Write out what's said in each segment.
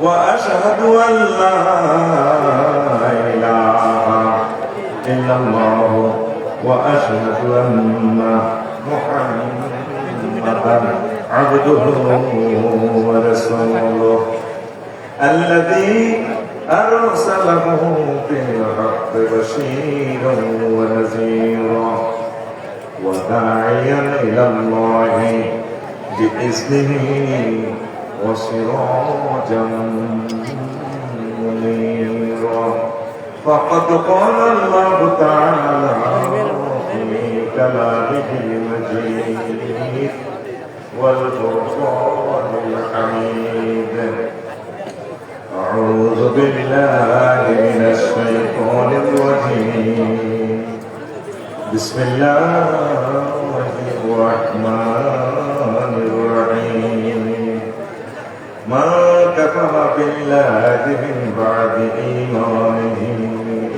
وأشهد أن لا إله إلا الله وأشهد أن محمدا عبده ورسوله الذي أرسله بالحق بشيرا ونذيرا وداعيا إلى الله بإذنه وسراجا منيرا فقد قال الله تعالى في كلامه المجيد والفرقان الحميد أعوذ بالله من الشيطان الرجيم بسم الله الرحمن الرحيم ما كفر بالله من بعد إيمانه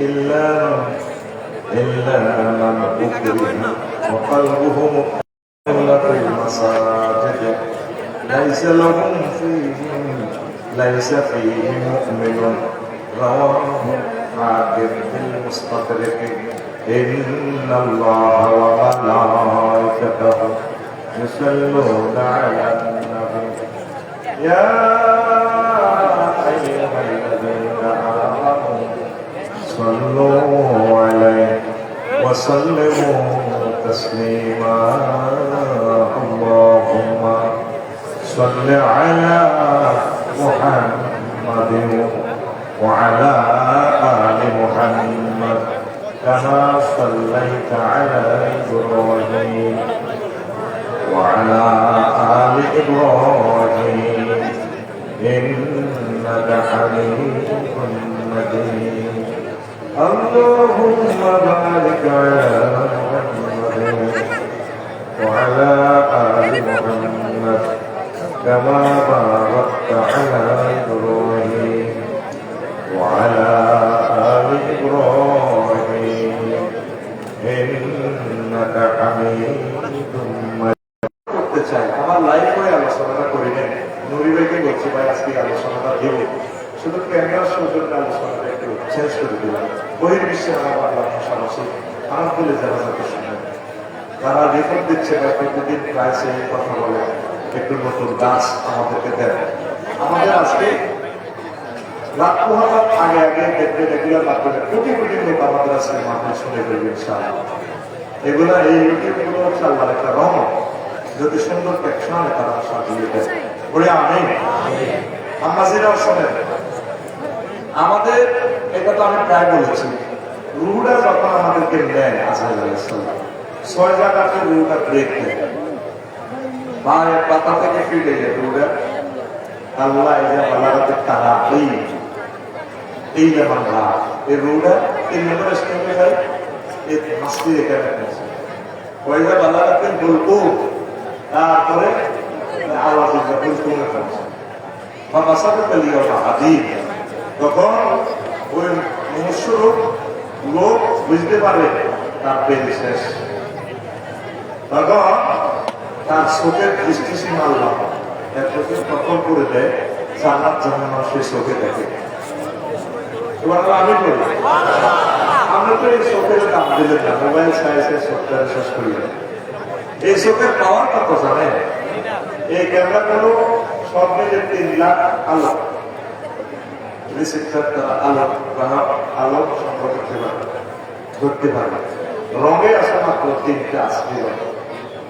إلا من أكره وقلبه مطمئن في المساجد ليس فيه مؤمن رواه حاكم في المستدرك إن الله وملائكته يصلون على النبي يا أيها الذين آمنوا صلوا عليه وسلموا تسليما اللهم صل على محمد وعلى آل محمد كما صليت على إبراهيم وعلى آل إبراهيم إنك حميد مجيد اللهم بارك على محمد وعلى آل محمد كما باركت على إبراهيم وعلى آل إبراهيم إنك حميد مجيد আমার লাইভ করে আলোচনাটা করি না নুরি ভাইকে বলছি ভাই আজকে আলোচনাটা দেব শুধু ক্যামেরার সৌজন্য আলোচনাটা একটু চেঞ্জ করে দিলাম বহির্বিশ্বে আমার বাংলা ভাষা ভাষী আমার বলে যারা যাতে শুনেন তারা রিপোর্ট দিচ্ছে বা প্রতিদিন প্রায় সেই কথা বলে একটু নতুন গাছ আমাদেরকে দেয় আমাদের আজকে রাত পোহাবার আগে আগে দেখবে রেগুলার মাধ্যমে কোটি কোটি লোক আমাদের আজকে মাধ্যমে শুনে ফেলবে ইনশাআল্লাহ এগুলা এই ইউটিউবগুলো হচ্ছে আল্লাহর একটা রহমত যদি সুন্দর ক্যাপশনে তারা সাজিয়ে দেয় বলে আমি আমাদেরও শোনেন আমাদের এটা তো আমি প্রায় বলেছি রুহুটা যখন আমাদেরকে নেয় আজরাইল আলাইহিস সালাম 6 জায়গাতে রুহুটা ব্রেক দেয় পায়ের পাতা থেকে ফিরে যায় রুহুটা আল্লাহ এই যে বালাগাতে তারা এই যে বাংলা এই রুহুটা এই নম্বরে স্টেপে যায় এই হাসি এখানে আছে ওই যে বালাগাতে বলবো তারপরে আওয়াজ কমে ফেলছে তখন ওই মনুষ্য লোক বুঝতে পারে তার পেন শেষ তখন তার চোখের দৃষ্টিসীমা আল্লাহ তখন করে দেয় জান্নাত জাহান্নাম সে চোখে দেখে আমি বলি আমরা তো এই চোখের দাম দিলে না মোবাইল সাইজে চোখটা শেষ করি এই চোখের পাওয়ার কত জানে এই ক্যামেরাগুলো সব মিলে 3 লাখ আলো রিসিপ্টার তারা আলো সংগ্রহ করতে পারে রঙে আসা মাত্র 3টা আসবে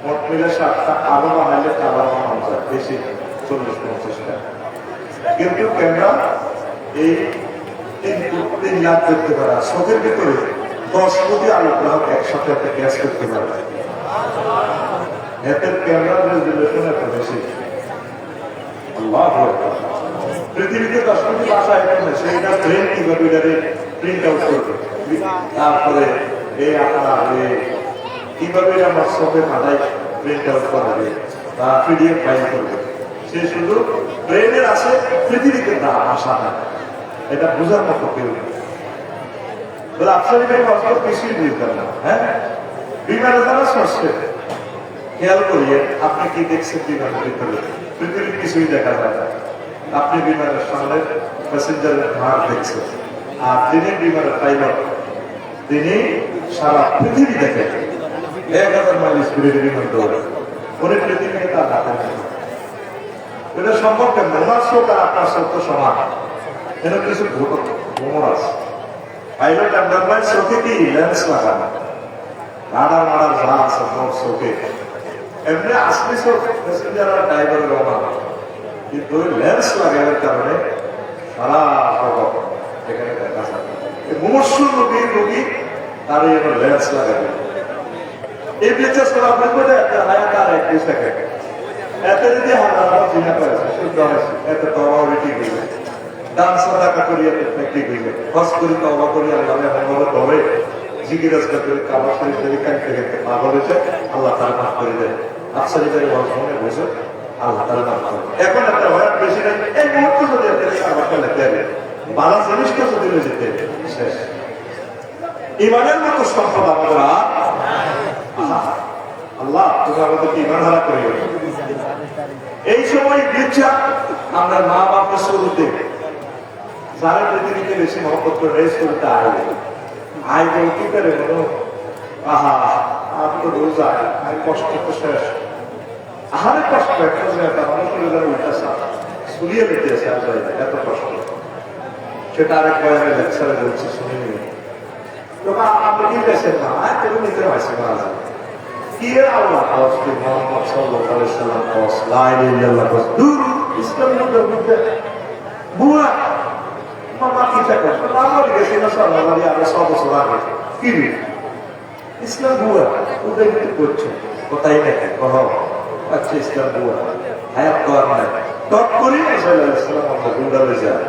মোট মিলে 7টা আলো বানাইলে কালার বানানো যায় বেশি 40-50টা কিন্তু ক্যামেরা এই 3 লাখ করতে পারে চোখের ভিতরে 10 কোটি আলো গ্রাহক একসাথে একটা গ্যাস করতে পারে এতে ক্যামেরা রেজুলেশন এত বেশি পৃথিবীতে 10 কোটি ভাষা এখানে সেইটা ব্রেন কিভাবে প্রিন্ট আউট করবে তারপরে এই আপনার কিভাবে আমার চোখে মাথায় প্রিন্ট আউট করবে বা পিডিএফ ফাইল করবে সে শুধু ব্রেনের আছে পৃথিবীতে না ভাষা না এটা বোঝার মতো কেউ বলে আপনার কিছুই বুঝতে না হ্যাঁ বিমানে তারা সস্তে খেয়াল করিয়ে আপনি কি দেখছেন বিমানের ভিতরে পৃথিবীর কিছুই দেখা যায় না। আপনি বিমানের সামনে প্যাসেঞ্জারের ভার দেখছেন, আর যিনি বিমানের পাইলট তিনি সারা পৃথিবী দেখেন। 1000 মাইল স্পিডে বিমান দৌড়ে, উনি পৃথিবীকে তার হাতে নেন। এটা সম্ভব কেন? ওনার চোখ আর আপনার চোখ তো সমান। এর কিছু ভ্রমণ আছে। পাইলট আপনার ভাই চোখে কি লেন্স লাগানো, রাডার মারার যা আছে সব চোখে। এমনি আসলে চোখ প্যাসেঞ্জার আর ড্রাইভারের অভাব, কিন্তু ওই লেন্স লাগানোর কারণে সারা জগৎ এখানে দেখা যায়। মুমূর্ষু রোগী তার এই লেন্স লাগাবে। এই বিচার করা আপনার করে একটা হায়াত আর 21 সেকেন্ড এতে যদি হাজার চিনা করেছে শুদ্ধ হয়েছে, এতে তো অবারিটি হইবে। দান সাদাকা করি এতে ঠিক হইবে। হজ করি তো অবাক করি আল্লাহ মঙ্গল ধরে জিজ্ঞাসা করে কাবার শরীর থেকে কাটতে কাটতে পা বলেছে, আল্লাহ তারা মাফ করে দেয়। আফসারি করে মনে বসে আল্লাহ তারা মাফ করে। এখন একটা হয়াত বেশি নাই, এই মুহূর্তে যদি কাবারটা লেখতে হবে, বালা জিনিসটা যদি যেতে শেষ। ইমানের মতো সম্পদ আমাদের আল্লাহ তুমি আমাদেরকে ইমান হারা করি। এই সময় ইচ্ছা আমরা মা বাপের শুরুতে যারা পৃথিবীতে বেশি মহব্বত করে রেস করতে আয় কি করে বলো, আহা আর তো রোজা আর কষ্ট তো শেষ। আহারে কষ্ট একটা মানুষের উল্টা সাপ শুনিয়ে দিতেছে এত কষ্ট। সেটা আরেক বয়ানে লেকচারে বলছি, শুনে নিয়ে তোমার আপনি কি পেয়েছেন না কেউ নিতে পারছি না। কি আল্লাহ মোহাম্মদ সাল্লাল্লাহু আলাইহি সাল্লাম কস লা ইলাহা ইল্লাল্লাহ দূর ইসলামের মধ্যে বুয়া মামা কি থাকে আমার গেছে না সাল্লাল্লাহু আলাইহি সাল্লাম কি ইসলাম বুয়া ওদের কি করছে কোথায় নাকি কহ আচ্ছা ইসলাম বুয়া হায়াত তো আর নাই তৎ করি সাল্লাল্লাহু আলাইহি সাল্লাম আমরা গুন্ডালে যায়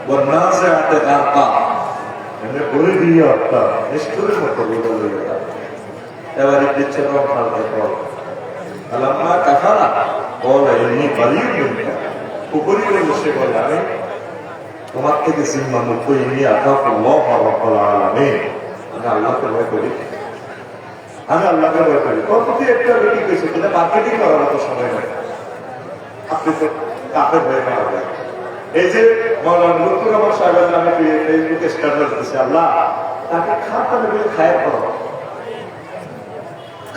والنازعات غرقا এমনি বলে দিয়ে একটা নিষ্ঠুরের মতো গুন্ডালে যায়। এবার দিচ্ছে রমজান পর আল্লামা কাফারা বলে এমনি বালির মিনকা উপরি করে বসে বলে আমি তোমার থেকে জিম্মা মুক্ত এমনি আতাফুল্লাহ রাব্বুল আলামিন। আমি আল্লাহকে ভয় করি, আমি আল্লাহকে ভয় করি। কতটি একটা বেটি কইছে কিনা মার্কেটিং করার মতো সময় নাই। আপনি তো কাফের হয়ে মারা। এই যে মৌলানা লুৎফুর রহমান সাহেবের নামে ফেসবুকে স্ট্যাটাস দিচ্ছে, আল্লাহ তাকে খাতামে খায়ের করো।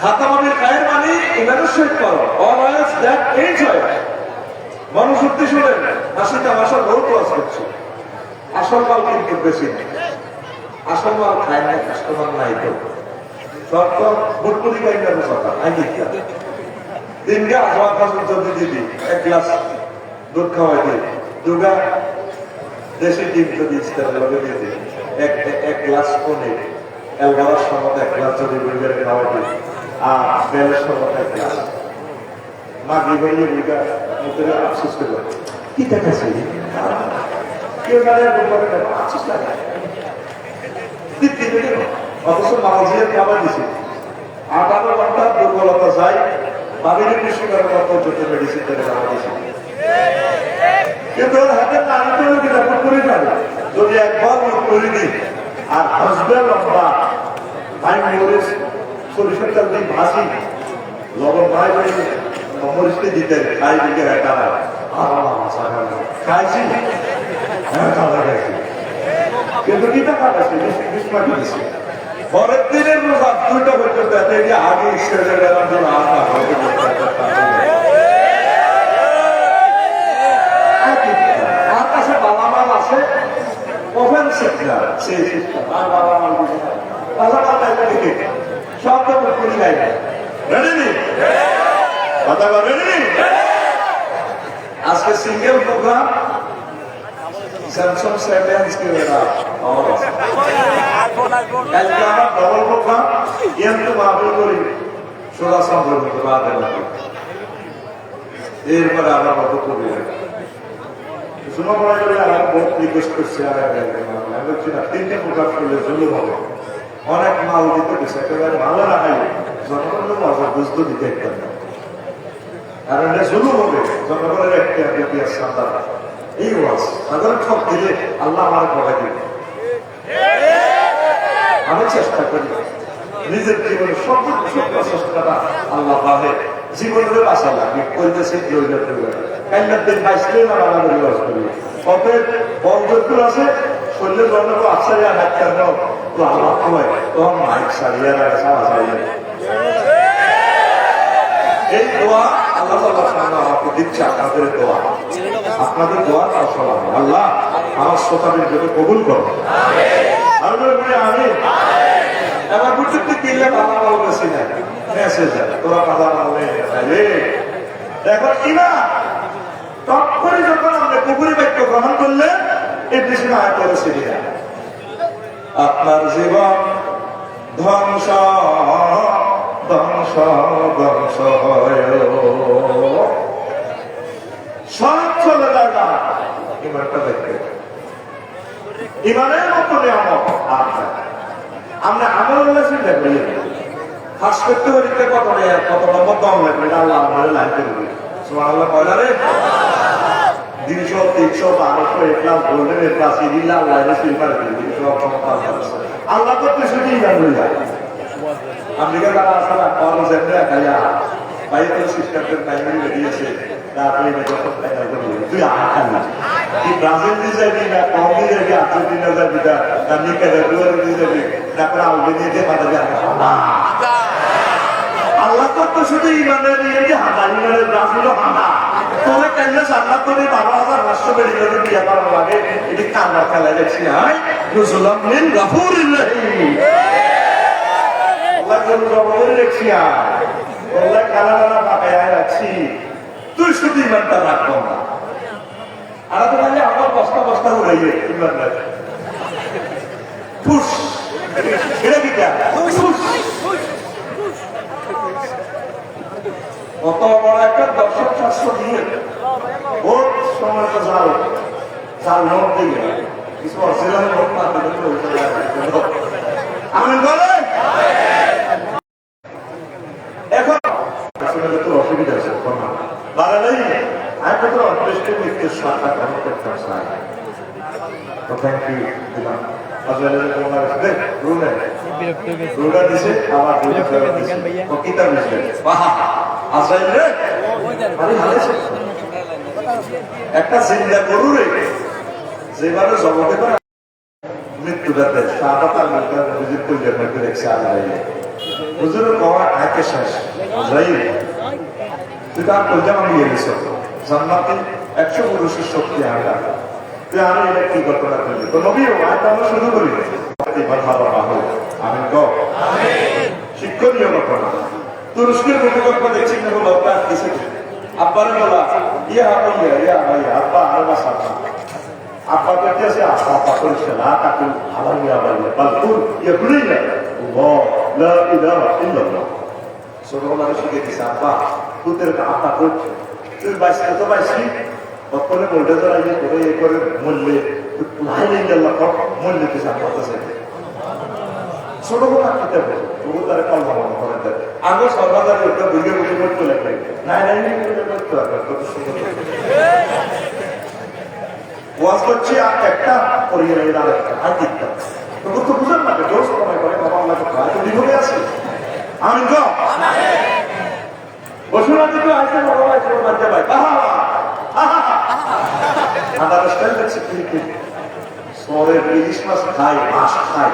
খাতামে খায়ের মানে ইমানের সহিত করো, অলওয়েজ দ্যাট চেঞ্জ হয়। মানুষ উদ্দেশ্য শুনেন হাসি তামাশার বহুত ওয়াজ করছে, আসল মাল কিন্তু বেশি নেই। আসল মাল খায় না, কাস্টমার নাই তো সব তো বুটপুরি খাই না কথা নাই দিকা দিনকে আজওয়া খাস যদি দিবি 1 গ্লাস দুধ খাওয়াই দিই, দুগা দেশি ডিম যদি ইস্তেমাল লগে দিয়ে দিই, এক গ্লাস পনির এলগালার সময় 1 গ্লাস যদি বুঝে খাওয়াই দিই, আর বেলের সময় 1 গ্লাস মাগি ভাইয়ে বুঝা মুখে আফসোস করে কি দেখাচ্ছি কেউ দাঁড়িয়ে বলবে আফসোস লাগে অথচ মালজিয়ার খাবার দিছি 18 ঘন্টা দুর্বলতা যায় বাবির কৃষি করার মতো যত মেডিসিন দেবে খাবার দিছি, কিন্তু হাতে নারীদের কিনা করে যাবে যদি একবার করে দিই আর হাসবে লম্বা ফাইন মরিচ সরিষার তেল দিয়ে ভাসি লবণ ভাই মরিচকে দিতে খাই দিকে খাইছি হ্যাঁ খাবার খাইছি, কিন্তু কিটা খাটাছি বিস্মাটি দিছি পরের দিনের রোজা 2টা পর্যন্ত আগে আর কাছে বালামাল আছে ওভেন সিস্টেম সেই সিস্টেম আর বালামাল সব তো করি খাই না। রেডি কথা রেডি আজকে single programme Samsung 7 inch camera কালকে আমার ডবল প্রোগ্রাম কিন্তু বাবুল করি সোজা সম্পর্ক বাদে লাগে এরপরে আমার মতো করি শুনো পড়া করে আমার বহুত রিকোয়েস্ট করছে আর আমি বলছি না 3টে প্রোগ্রাম করলে জরুর হবে অনেক মাল দিতে গেছে একেবারে ভালো রাখাইলে জনগণের মজা বুঝতে দিতে একটা কারণ এটা জরুর হবে জনগণের একটা ইতিহাস সাঁতার এই ওয়াজ সাধারণ সব দিলে আল্লাহ আমার পড়া দিবে। আমি চেষ্টা করি নিজের জীবনে সর্বোচ্চ প্রচেষ্টাটা আল্লাহ পাবে জীবনের বাসা লাগে করতেছে কাইলার দিন বাইসলে না বাঙালি বাস করি অতএব বন্ধুর আছে শরীরের জন্য আচারিয়া ডাক্তার নাও তো আল্লাহ হয় তখন মাইক সারিয়া রাখে সারা সারিয়া এই দোয়া আল্লাহ আমাকে দিচ্ছে আপনাদের দোয়া আপনাদের দোয়া ফসল আমি আল্লাহ আমার শ্রোতাদের জন্য কবুল করো আমি এবার বুঝতে কিনলে বাবা বলতেছি না মেসেজ তোরা বাবা এখন কিনা তখনই যখন আমরা কুকুরি বাক্য গ্রহণ করলে এই কৃষ্ণ আয় করেছি আপনার জীবন ধ্বংস ধ্বংস ধ্বংস হয় সব চলে যায় না ইমানটা দেখতে ইমানের মতো নিয়ামত আমরা আমল চিন্তা করি ফাঁস করতে হরিতে কত নম্বর দম লাগবে আল্লাহ আমাদের লাইন করবে সুবহানাল্লাহ কয়লা রে 200 300 1200 1 লাখ গোল্ডেন এর কাছে দিলা লাইনে সিলভার দিয়ে 200 ক্ষমতা আল্লাহ করতে শুধু ইমান হয়ে যায় আমেরিকা দ্বারা আসলে কলেজ এন্ড কায়া বাইরে সিস্টেমের প্রাইমারি দিয়েছে তারপরে যখন ফাইনাল করবে তুই আহান কি ব্রাজিল দিয়ে যাবি না কলম্বিয়া যাবি আর্জেন্টিনা যাবি না নিকারাগুয়া দিয়ে যাবি তারপরে আলবেনিয়া দিয়ে বাধা যাবে আল্লাহ তো শুধু ইমানের নিয়ে যে হাজার ইমানের ব্রাজিল হানা তোমরা কেন জান্নাত করে 12,000 রাষ্ট্র বেড়ে গেলে বিয়ে করার লাগে এটি কান্নার খেলা দেখছি হাই রসুলাম মিন গাফুরির রহিম আল্লাহ কোন জবাবে দেখছি আল্লাহ কালা কালা পাকায় রাখছি তুই শুধু ইমানটা রাখবো না আর তো মানে আমার বস্তা বস্তা উড়াইয়ে ইমান রাখে ফুস এটা কি ফুস কত বড় একটা দর্শক শাস্ত্র দিয়ে ভোট সময় তো যার নোট দিয়ে কিছু অসিলাম নোট না আমি বলে এখন তো অসুবিধা আছে বাড়ালেই আমি কত অন্বেষণ লিখতে সাতটা গ্রহণ করতে চাই তো থ্যাংক ইউ দিলাম একটা চিন্তা করু রে যেভাবে জগতে করে মৃত্যুদাতে সাহাবাতার হুজুর কইলে হয়তো দেখছে আল্লাহ হুজুরের কওয়া আয়াতে শেষ তুই তার কইজাম আমি গেলিস জান্নাতে 100 পুরুষের শক্তি আনা তুই আমি এটা কি ঘটনা করলি তো নবীও আয়াত আমরা শুরু করি এবার ভাবা হয় আমিন গো শিক্ষণীয় ঘটনা তুরস্কের ভূমিকম্প দেখছি না বলো তার কিছু আব্বারে বলা ইয়া ভাইয়া আব্বা আর না সাথে আব্বা করতে আছে আব্বা করেছে না কাকু আবার ইয়া ভাইয়া বালকুর ইয়া ভুলেই না আল্লাহ লা ইলাহা ইল্লাল্লাহ ছোটবেলায় শিখে দিছে আব্বা পুতের আব্বা করছে তুই বাইসি তো বাইসি বর্তমানে বলতে যারা ইয়ে করে এ করে মূল্যে লাইন ইল্লাল্লাহ মূল্য কিছু আপনার ছোট বড় আঁকতে হবে তবু তারা কল্পনা মনে করেন আগে সর্বাধারে ওটা বুঝে বুঝে করতে লাগবে নাই করতে হবে কত সুন্দর ওয়াজ করছি একটা পরিবারের আরেকটা আর দিকটা তবু তো বুঝেন না জোর সময় করে বাবা আল্লাহ তো বিভোগে আছে আমি গো বসুনা দিকে আসতে বড় ভাই ছোট বাচ্চা ভাই আদার স্টাইল দেখছি কি সরের ইলিশ মাছ খাই মাছ খাই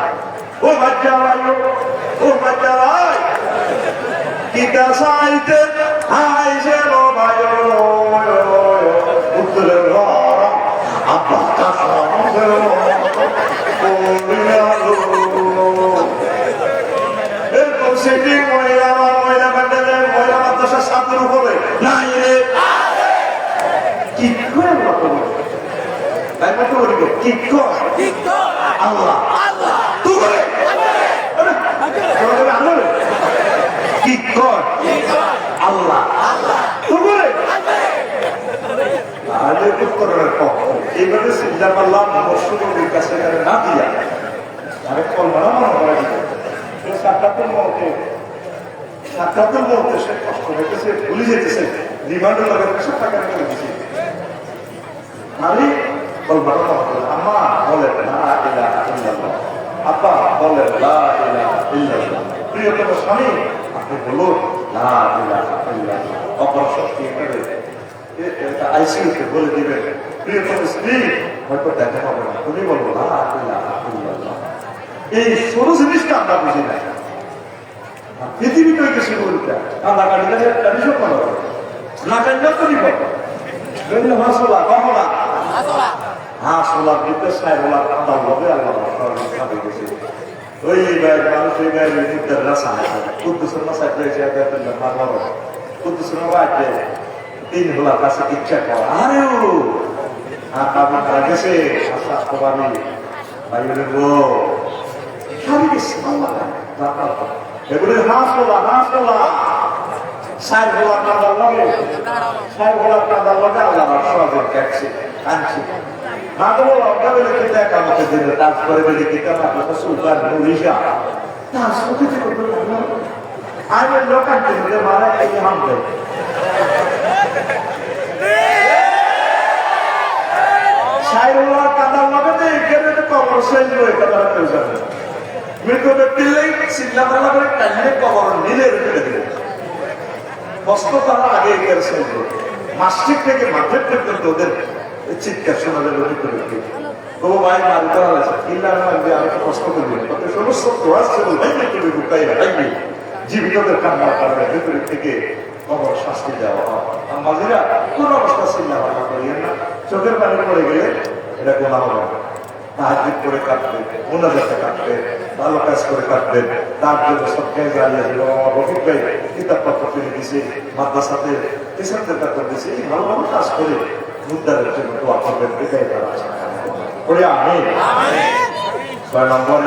ও বাচ্চা ভাই কিতা সাইতে আইছে লো ভাই উত্তরে আব্বা কাছে এরকম সেটি মহিলা প্যান্ডেলের মহিলা মাদ্রাসার ছাত্রের উপরে নাই রে কি করে তাই মতো বলি কি আল্লাহ তুমি কি কর আল্লাহ আলে উত্তরের পক্ষ এইভাবে চিন্তা করলাম মসুদের কাছে না দিয়া আরে কল্পনা মনে করা সাক্ষাতের মুহূর্তে সে কষ্ট হইতেছে ভুলে যেতেছে রিমান্ডের লাগে 100 টাকা করে দিচ্ছে আমি কল্পনা মনে করলাম আম্মা বলে না ইলাহা ইল্লাল্লাহ আব্বা বলে লা ইলাহা ইল্লাল্লাহ প্রিয়তম স্বামী আপনি বলুন লা ইলাহা ইল্লাল্লাহ অপর শক্তি এখানে আইসিইউতে বলে দিবেন প্রিয়তম স্ত্রী হয়তো দেখা হবে না, তুমি বলবো না এই ছোট জিনিসটা আমরা বুঝি না। পৃথিবীতে কিছু বলতে আমরা কাটিলে ট্র্যাডিশন করা হবে না, কাটলেও তো বিপদ। হাসোলা কমলা হাসোলার ভিতরে সাইবোলা কান্দা হবে আল্লাহ গেছে ওই মানুষ ওই মুদ্রার রাসা কুদ্দুসের মাসায় পেয়েছে কুদ্দুসের বাড়িতে 3 হোলার কাছে ইচ্ছা করা আরে ও আপনি মারা গেছে আসতে পারি ভাই গো সারি গেছে এগুলি হাসোলা হাসোলা সাইড হোলার কান্দার লগে সাইড হোলার কান্দার লগে আল্লাহ সহজে দেখছে আনছি মাগো অজ্ঞাবে লিখে দেখ আমাকে দিলে তারপরে বলে কিতা মাকে সুলতান নুরিশা তার সাথে যে করতে লাগলো আমি লোকাল দিলে মারা এই হামলে সাইরুল্লাহ কাদার লগে এখানে তো কবর শেষ হয়ে কথা হচ্ছে মৃত ব্যক্তির লাই চিল্লাপাল্লা করে কান্নে কবর নিলে রেখে দিলে কষ্ট তারা আগে এগিয়ে শেষ মাসিক থেকে মাঠের পর্যন্ত ওদের চিৎকার শোনা যাবে ও ভাই মারি করা হয়েছে কিল্লা যে আমি তো কষ্ট করি কত সমস্ত আসছে ভাই তুমি ঢুকাই রাখবি জীবিতদের কান্নার কারণে ভেতরের থেকে কবর শাস্তি দেওয়া হয় মাঝিরা কোন অবস্থা চিন্তা ভাবনা করিয়েন না চোখের পানি পড়ে গেলে এটা গোনা হবে না তাহাজ্জুদ করে কাটবে মুনাজাতে কাটবে ভালো কাজ করে কাটবে তার জন্য সব কাজ আল্লাহ আমার রফিক ভাই কিতাবপত্র কিনে দিছে মাদ্রাসাতে টিচারদের কাছে দিছে ভালো ভালো কাজ করে মুদ্রার জন্য দোয়া করবেন এটাই তারা বলে আমি 6 নম্বর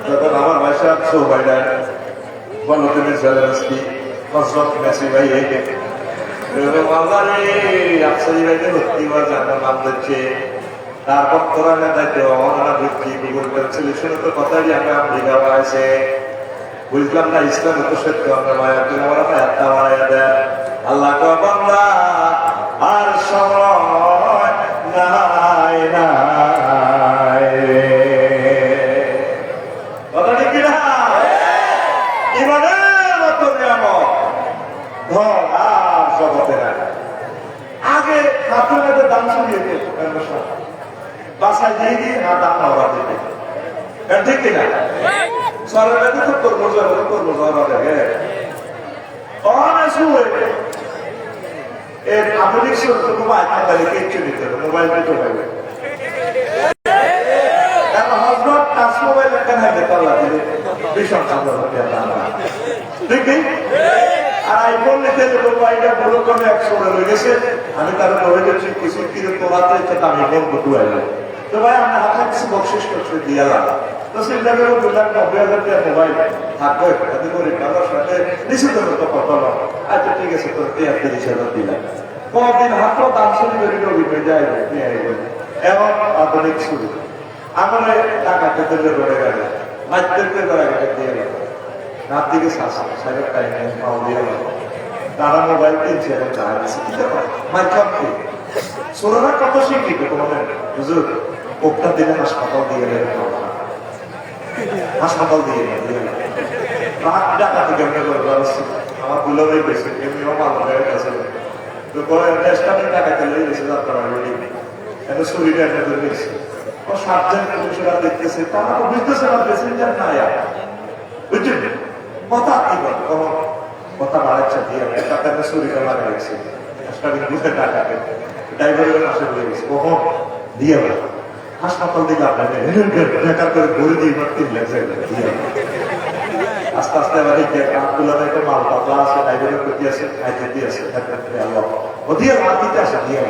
যখন আমার বাসা সোবাইডা বলো তুমি জেলাস্তি হজরত মেসি ভাই তারপর কোরআনের দায়িত্ব ওনারা বৃত্তি গুগল করে সলিউশনে তো কথাই আমি আমেরিকা আছে বুঝলাম না ইসলাম তো সত্য আমরা মায়া তুমি আমরা একটা মায়া দেয় আল্লাহ বান্দা আর সময় নাই নাই কথা ঠিক না ইমানের মতো নিয়ামত ধর আর জগতে নাই আগে হাতুনের দাম শুনিয়ে বাসায় দিয়ে দিয়ে না দাম ওরা দিবে ঠিক কিনা সরকার তো কর্মজা দেখে অনেক সময় এর আধুনিক মোবাইল তাদেরকে একটু নিতে হবে মোবাইল নিতে হবে কারণ হজরত টাচ মোবাইল কেন হবে তাল্লা দিলে ভীষণ ঠিক আর আইফোন নিতে মোবাইলটা বড় কমে 100 হয়ে গেছে আমি তার বলে দিচ্ছি কিছু কিনে তোলাতে আমি ফোন করতে পারলাম তো ভাই আমরা হাতে কিছু বকশিস করতে দিয়ালাম তো চিন্তা করে 2,90,000 টাকা মোবাইল থাকবে এতে করে কারোর সাথে নিষিদ্ধ তো কথা না আচ্ছা ঠিক আছে তোর 33,000 দিলাম কদিন হাত দাম শুরু করে অভিযোগ যায় এমন আধুনিক শুরু আমারে টাকা পেতে ধরে গেল মাধ্যমকে ধরে গেলে দিয়ে গেল রাত দিকে সাড়ে টাইম পাওয়া দিয়ে গেল তারা মোবাইল কিনছে এবং টাকা দিচ্ছে কি মাধ্যম কি ছোটরা কত শিক্ষিত তোমাদের বুঝুন কোপটা দিলে হাসপাতাল দিয়ে গেলে হাসপাতাল দিয়ে টাকা থেকে আমার গুলো হয়ে গেছে এমনিও ভালো হয়ে গেছে তো দেশটা টাকা চলে গেছে যাত্রা এত শরীরে একটা ধরে গেছে ও 7 জন পুরুষরা দেখতেছে তারা তো বুঝতেছে না প্যাসেঞ্জার না বুঝছেন কথা কি বল কথা বাড়াচ্ছে দিয়ে টাকা শরীরে লাগা গেছে বুঝে টাকা ড্রাইভারের পাশে হয়ে গেছে কখন দিয়ে হাসপাতাল দিকে আপনাকে বেকার করে ঘুরে দিয়ে 3 লাখ দিয়ে আস্তে আস্তে এবার আব্দুল্লাহ একটা মাল পাতলা আছে ড্রাইভারের প্রতি আছে খাইতে দিয়ে আছে ও দিয়ে মাটিতে আসে দিয়ে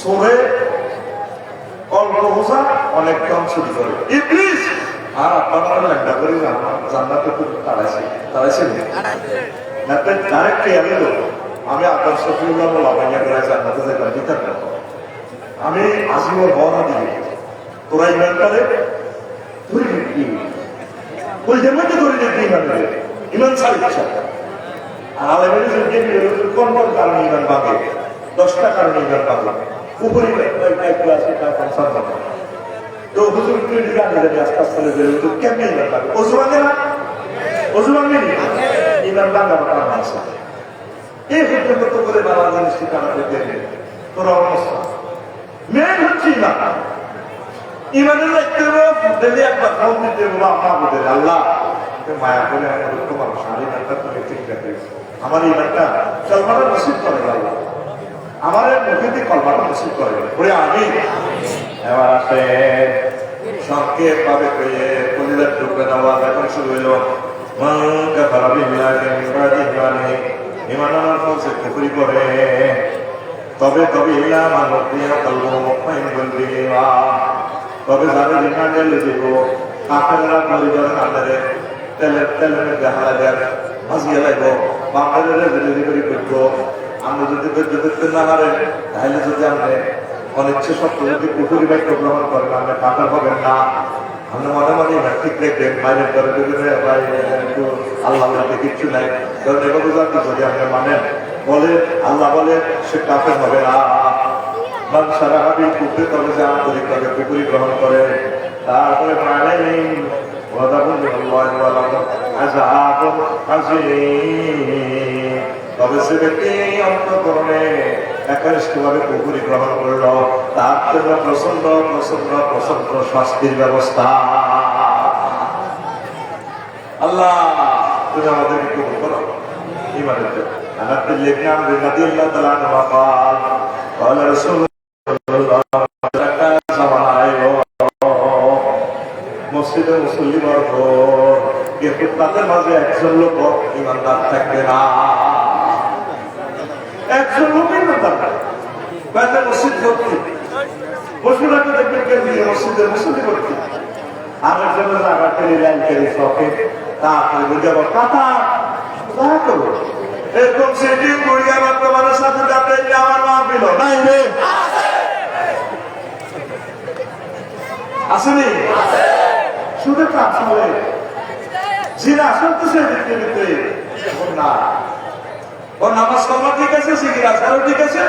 সরে অল্প বোঝা অনেক কম শুরু করে ইবলিস আর আপনারা লেখা করি জান্নাতে খুব তাড়াইছে ডাইরেক্ট এলো আমি আপনার শফিউল্লাহ লাভাইয়া করে জান্নাতে যেতাম দিতাম না আমি আজীবন হওয়া দিই তোরা ইমান করে তুই কি ওই যেমন ধরে যেতে ইমান ছাড়ি আর কোন কোন কারণে ইমান পাবে 10টা কারণে ইমান পাবে উপরে তো হুজুর তুই গান গাড়ি আস্তে আস্তে হুজুর কেমনি ইমান লাগবে ওজু ভাঙে না ওজু ভাঙে নি ইমান ভাঙা কারণ আছে এই পর্যন্ত করে বাবা জিনিসটি কারণ পেতে তোরা অবস্থা মেন হচ্ছে ইমান ইমানের রাখতে হবে একবার ফোন দিতে হবে আপনাদের আল্লাহ মায়া করে তোমার সাড়ে ঘন্টা তুমি ঠিক রাখবে আমার ইমানটা কলমাটা নসিব করে আল্লাহ আমার মুখে কলমাটা নসিব করে ওরে আমি এবার আসে সংক্ষেপ ভাবে পেয়ে পরিবার ঢুকে নেওয়া এখন শুরু হইল মানকা খারাপি মিলাকে ইমান আনার ফল সে কুকুরি করে তবে তবে ইলা মানব দিয়া কলব মুখাইন বলবি তবে যারা ইমান গেলে দিব কাফেররা পরিবার আনারে তেলের দেখা দেন ভাজিয়ে লাগবো বাপের ডেলিভারি করবো আমরা যদি ধৈর্য ধরতে না পারেন তাহলে যদি আমরা অনিচ্ছে সত্য যদি পুকুরি বাক্য গ্রহণ করেন আমরা কাটার হবেন না আমরা মনে মনে ঠিক দেখবেন বাইরের করে একটু আল্লাহ কিচ্ছু নাই কারণ এবার জানতে যদি আপনি মানেন বলে আল্লাহ বলে সে কাফের হবে না মান সারা হাবি পুকুরে তবে যে আন্তরিকভাবে পুকুরি গ্রহণ করে তারপরে মানে তবে সে ব্যক্তি অন্তঃকরণে একনিষ্ঠভাবে পুকুরি গ্রহণ করল তার জন্য প্রচন্ড প্রচন্ড প্রচন্ড শাস্তির ব্যবস্থা আল্লাহ তুমি আমাদেরকে কবুল করো ইমানের জন্য আনাতে লিখলাম রাদিয়াল্লাহু তাআলা আনহু قال رسول الله মসজিদে মুসল্লি বর্গ কিন্তু তাদের মাঝে একজন লোক ইমানদার থাকবে না একজন লোক ইমানদার থাকবে মসজিদ ভর্তি মুসলিমরা দেখবেন কেন মসজিদের মুসল্লি ভর্তি আর একজনের জায়গা করে লাইন করে শখে তারপরে বুঝে কথা দয়া করবো এরকম সেটিং করিয়া বর্তমানের সাথে যাতে আমার মা পেল নাই রে আসেনি শুধু কাজ হবে জিনা শুনতেছে দেখতে দেখতে না ওর নামাজ কর্মা ঠিক আছে সিগির আজকারও ঠিক আছে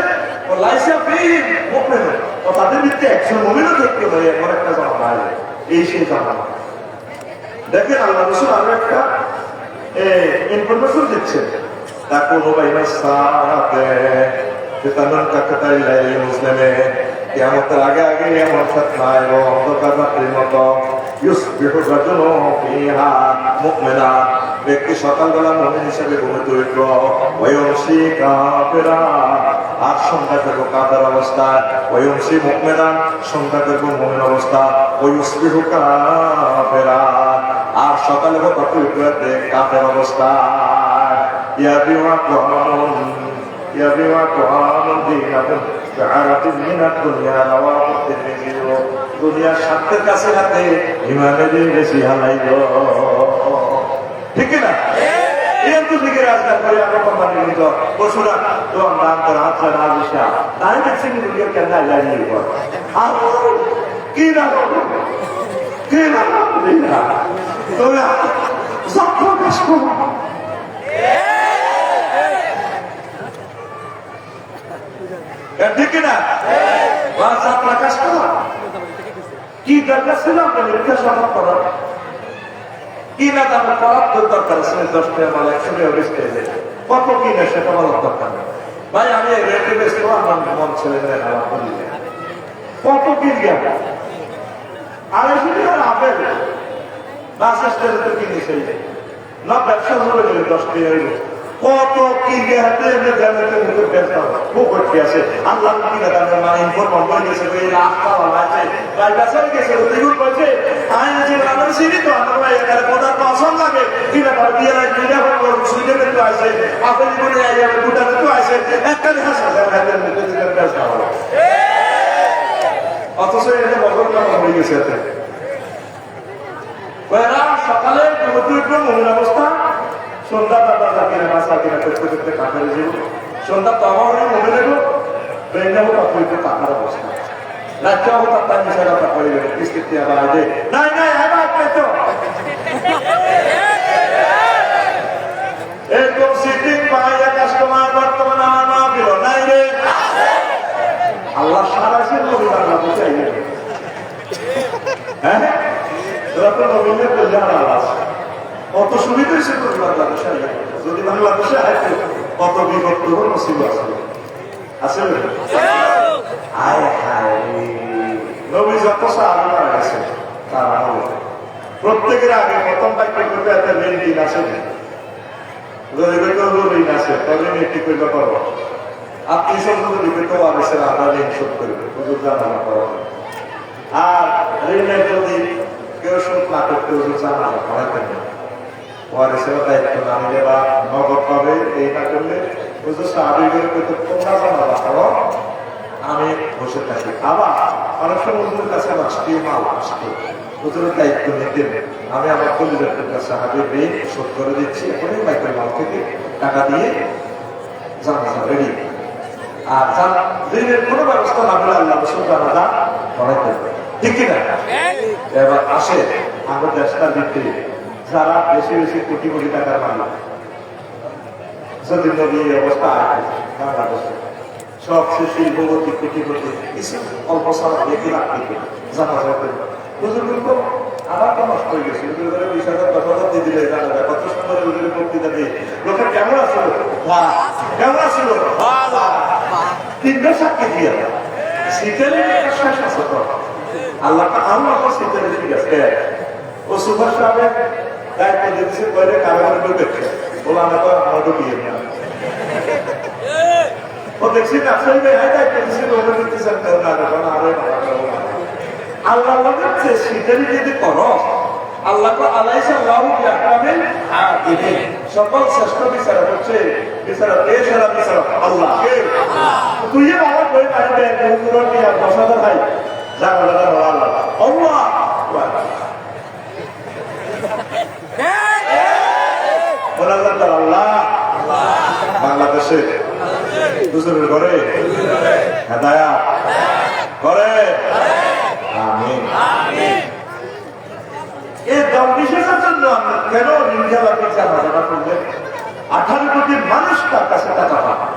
ও লাইসা পেয়ে মুখমেন ও তাদের ভিত্তি একশো মুমিনও দেখতে হয় এমন একটা জামা এই সেই জামা দেখেন আল্লাহ রসুল আরো একটা ইনফরমেশন দিচ্ছে তাকুনু বাইনা সাআতে ফিতানুন কাকাতাইল মুসলিমে কিয়ামতের আগে আগে এমন ফিতনা এবং অন্ধকার রাতের মতো ইউসবিহু রাজুলু ফিহা মুমিনা ব্যক্তি সকালবেলা মুমিন হিসেবে ঘুমিয়ে উঠল ওয়ায়ুমসি কাফিরা আর সন্ধ্যা থেকে কাফের অবস্থা ওয়ায়ুমসি মুমিনা সন্ধ্যা থেকে মুমিন অবস্থা ওয়ায়ুসবিহু কাফিরা আর সকালে কত উঠে কাফের অবস্থা ইয়াবিওয়া কোহানুন দীনাকুম বিআরাতিন মিনাদ দুনিয়া রাওয়াহু তিরমিজি দুনিয়ার স্বার্থের কাছে হাতে ইমানের বেশি হালাইল ঠিক না এই তো দিকে রাস্তা করে আমরা কোম্পানি নিত পশুরা তো আমরা তো হাতে না দিশা তাই দেখছি দুনিয়া কেন লাগিয়ে পড় আর কি না তবে সব প্রকাশ করো ঠিক না ভাষা প্রকাশ করা কি দরকার ছিল আপনার জিজ্ঞাসাবাদ করার কি না তাদের করার দরকার আছে 10 টাকা মাল 100 টাকা বেচতে কত কি না সেটা বলার দরকার নেই ভাই আমি রেটে বেচবো আমার মন ছেলে মেয়ে আমার বলি কত কি জ্ঞান আর এসে আর আপেল বাস স্ট্যান্ডে কিনেছে না ব্যবসা হলে গেলে 10 টাকা কত কি হাতে জানাতে মুখে ব্যস্ত খুব করতে আছে আল্লাহ কি না তার মানে ইনফরমেশন বলে গেছে এই রাস্তা আছে তাই কাছে গেছে দিগুল কইছে আইন যে আমরা সিরি তো আমরা এখানে পদার্থ অসম লাগে কি না তার দিয়ে না দুইটা বড় সুইডে তো আছে আপনি বলে আইয়া দুটা তো আছে একটা হাসা হাতে মুখে দিতে ব্যস্ত হবে অথচ এটা বড় কথা হয়ে গেছে এতে ওরা সকালে দুটো মহিলা অবস্থা সন্ধ্যা দাদা কিনে মাছা কিনে করতে করতে কাটারে যাব সন্ধ্যা তো আমার মনে দেবো ব্রেন্ডাবো কাপড়িতে কাটার অবস্থা রাজ্যা হতো তার মিশারা তা করে গেল কিস্তিতে আবার আগে নাই নাই আবার পেতো এরকম সিটিং পাইয়া কাস্টমার বর্তমান আমার মা দিল নাই রে আল্লাহ সারা সে নবী বাংলা বুঝাইলেন কত সুবিধা হয়েছে বাংলাদেশে। যদি বাংলাদেশে আইতো কত বিভক্ত নসিব আসলে আসলে আয় হায় নবী যত সাহাবী মারা গেছে তার আমলে প্রত্যেকের আগে প্রথম বাক্য করবে একটা ঋণ দিন আসে যদি ঋণ আছে তবে একটি করবে পারবো আপনি সম্পর্কে দিবে তো আবেশের আমরা ঋণ শোধ করবে হুজুর জানানো করা আর ঋণের যদি কেউ শোধ না করতে হুজুর জানানো করা করবে ওয়ারিসের দায়িত্ব না নিলে বা নগদ পাবে এই না করলে হুজুর সাহাবীদের কইতে তোমরা জানাবা করো আমি বসে থাকি। আবার অনেক সময় হুজুরের কাছে রাষ্ট্রীয় মাল আসতো হুজুরের দায়িত্ব নিতেন আমি আমার কলিজার সাহাবীর ঋণ শোধ করে দিচ্ছি এখনই বাইকের মাল থেকে টাকা দিয়ে জানাজা রেডি। আর ঋণের কোনো ব্যবস্থা না হলে আল্লাহ রসুল জানাজা করাইতে ঠিক কিনা। এবার আসে আমাদের দেশটার ভিত্তি যারা বেশি বেশি কোটি কোটি টাকার মালিক যদি নদী অবস্থা বাংলাদেশে সবচেয়ে শিল্পপতি কোটিপতি কিছু অল্প সারা দেখে রাখতে জানা যাবে হুজুর তো আবার তো নষ্ট হয়ে গেছে হুজুর করে 20,000 কথা দিয়ে দিলে জানা যায় কত সুন্দর হুজুরের বক্তৃতা দিয়ে লোকের কেমন আসলো কেমন আসলো তিনটা সাক্ষী দিয়ে শীতের শেষ আছে তো আল্লাহ আল্লাহ শীতের ঠিক আছে ও সুভাষ সাহেবের দায়িত্ব দিচ্ছে বলে কারণ ঢুকেছে বলে আমরা তো আমরা ঢুকিয়ে নিয়ে ও দেখছি না আসলে দায়িত্ব দিচ্ছে ওটা দিতেছেন আল্লাহ বলছে শীতেরই যদি করো আল্লাহ সকল শ্রেষ্ঠ বিচারক হচ্ছে বিচারক বিচারক আল্লাহ তুই আমার বই পাঠবে 10,000 ভাই বাংলাদেশে দুজনের ঘরে হেদায়া করে এই দল বিশেষের জন্য আমরা কেন ইন্ডিয়াকে জানা করলেন 18 কোটি মানুষ তার কাছে টাকা পায়।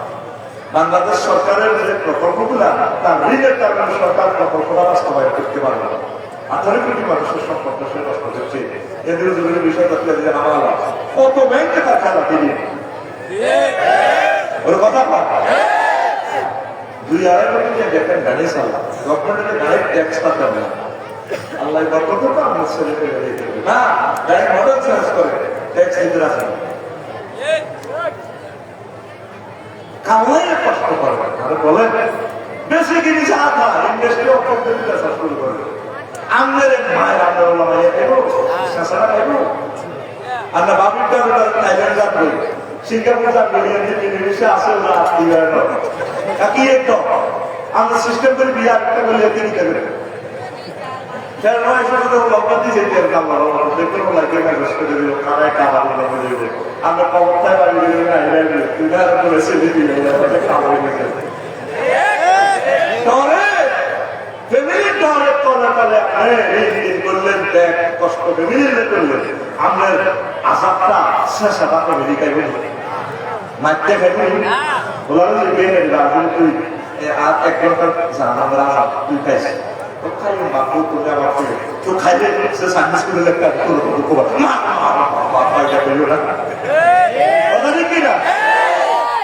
বাংলাদেশ সরকারের যে প্রকল্পগুলা তার ঋণের কারণে সরকার প্রকল্পটা বাস্তবায়ন করতে পারবে না। 18 কোটি মানুষের সম্পর্ক সে নষ্ট হচ্ছে এদের জরুরি বিষয় থাকলে যে আমার কত ব্যাংকে তার খেলা দিলি ওর কথা পায় 2-2.5 কোটি যে দেখেন গাড়ি চালা গভর্নমেন্টের ডাইরেক্ট ট্যাক্স পাঠাবে না আল্লাহ বরকত তো আমরা ছেলেকে না ডাইরেক্ট মডেল চেঞ্জ করে ট্যাক্স দিতে রাখে কামাই কষ্ট করবে আরে বলেন বেশি জিনিস আধা ইন্ডাস্ট্রি শুরু করবে আমাদের মায়ের আমরা মায়ের এগো শাসারা এগো আমরা বাবির থাইল্যান্ড যাবো সিঙ্গাপুর যাবো ইন্ডোনেশিয়া আছে ওরা কি একদম আমরা সিস্টেম করে বিয়ে একটা বলে তিনি দেবে আমরা ক্ষমতায় বাড়ি করলেন কষ্ট করলেন আমরা আসাদটা শেষা ফ্যামিলিটাই বলি মারতে ফ্যামিলি বলা তুই আর 1 ঘন্টা জান আমরা আসাদ তুই খাইছি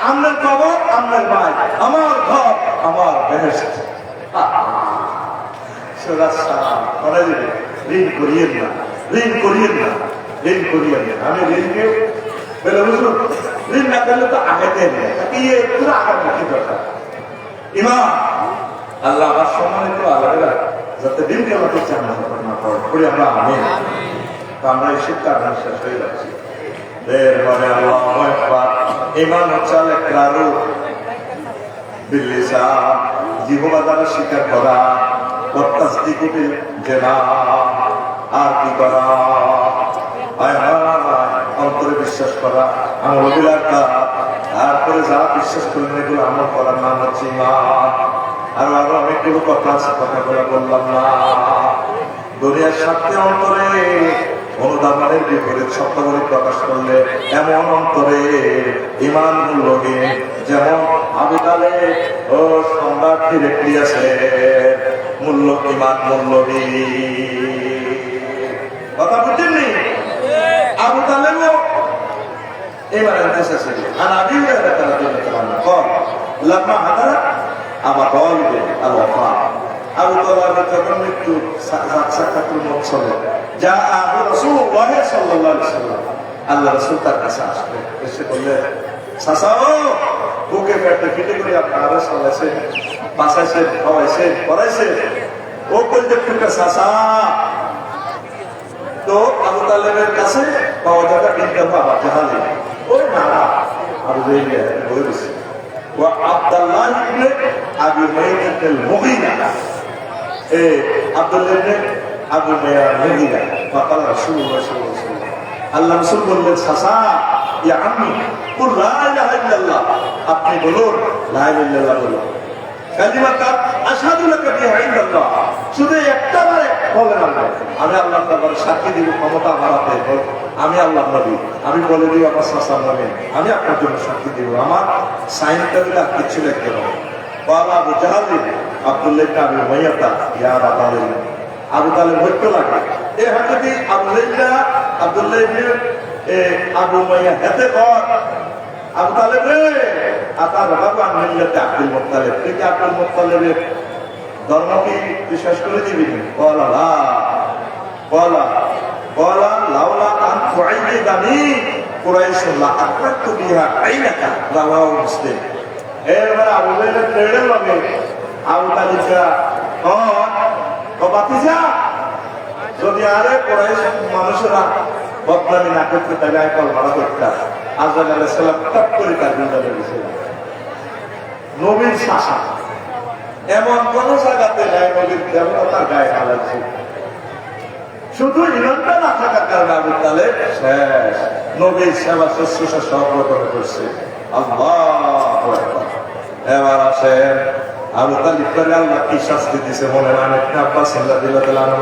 আমার খবর আমার ভাই আমার ঘর আমার বেহেশত ঋণ করিয়েন না ঋণ করিয়েন না ঋণ করিয়েন না আমি ঋণকে বলে বুঝুন ঋণ না করলে তো আগাতে পুরো আগার রাখি দরকার ইমাম আল্লাহ আমার সম্মানিত আল্লাহ যাতে দিনকে আমাদের জানা না করি আমরা আমি আমরা এই শিক্ষা শেষ হয়ে যাচ্ছি ইমান হচ্ছে একরারু বিল্লিসা জিহ্বা দ্বারা স্বীকার করা ওয়াতাসদীকু জেনা আর কি করা অন্তরে বিশ্বাস করা আমল বিলাকা তারপরে যা বিশ্বাস করলেন এগুলো আমল করার নাম হচ্ছে ইমান। আরো আরো অনেকগুলো কথা আছে কথাগুলো বললাম না দুনিয়ার স্বার্থে অন্তরে অনুদানের বিপরীত সত্যগুলি প্রকাশ করলে এমন অন্তরে ইমান মূল্যহীন যেমন আবু তালেব ও সম্রাট ডিরেক্টলি আছে মূল্য ইমান মূল্যহীন কথা বুঝেননি আবু তালেবও এবার এসেছিল আর আবি قال لما حضر أبا طالب الوفاة আবু তালেবের যখন মৃত্যু সাক্ষাতের মত চলে যা আবু রাসূলুল্লাহ সাল্লাল্লাহু আলাইহি ওয়াসাল্লাম আল্লাহ রাসূল তার কাছে আসলেন এসে বললেন চাচাও বুকে পেটে ফিটে করে আপনারা সালাইছেন বাঁচাইছেন খাওয়াইছেন পড়াইছেন ও বলতে ফুটে চাচা তো আবু তালেবের কাছে পাওয়া যাবে কিন্তু আবার জাহালে ওই নারা আবু জাইলে বলে দিছে ও আব্দুল্লাহ ইবনে আবি মাইয়াত আল-মুগীরা আব্দুল্লাহ ইবনে আবু মাইয়াত আল-মুগীরা ফাকাল রাসূলুল্লাহ সাল্লাল্লাহু আলাইহি ওয়াসাল্লাম আল্লাহ রাসূল বললেন চাচা ইয়া আম্মি কুল লা ইলাহা ইল্লাল্লাহ আপনি বলুন লা ইলাহা ইল্লাল্লাহ বলুন কালিমাত আশহাদু লাকা বিহা ইল্লাল্লাহ শুধু একটা বারে বলেন আমি আল্লাহর দরবারে সাক্ষী দিব ক্ষমতা আমার হাতে আমি আল্লাহর নবী আমি বলে দিই আমার চাচার নামে আমি আপনার জন্য সাক্ষী দিব আমার সাইন টেবিলে কিছু লিখতে হবে বাবা আবু জাহাল আব্দুল্লাহ ইবনে আবি মাইয়াতা ইয়া আবু তালেব আবু তালেব হইতো লাগে এই হাদিসে আব্দুল্লাহ ইবনে আবু মাইয়া হাতে কর আবু তালেব আপনার বাবা মিল্লাতে আব্দুল মুত্তালিব ঠিক আব্দুল মুত্তালিবের ধর্ম কি বিশ্বাস করে দিবি বলা লাউলা আন তুআইদানি কুরাইশ লা আকরাতু বিহা আইনাকা রাওয়াহু মুসলিম এরপর আবু তালেব টেড়ে লাগে আবু তালেবরা ও বাতিজা যদি আরে কুরাইশ মানুষরা বদনামি না করতে তাহলে আমি কলমারা করতাম আজরাইল আলাইহিস সালাম টপ করে তার বিরুদ্ধে গেছিলেন নবীর শাসা এমন কোন জায়গাতে নাই নবীর দেবতার গায়ে হালাচ্ছে শুধু ইমানটা না থাকার কারণে আবু তালেব শেষ নবীর সেবা শুশ্রূষা সব রকম করছে আল্লাহু আকবার এবার আসেন আবু তালেব করে আল্লাহ কি শাস্তি দিছে মনে রাখেন ইবনে আব্বাস রাদিয়াল্লাহু তাআলা আনহু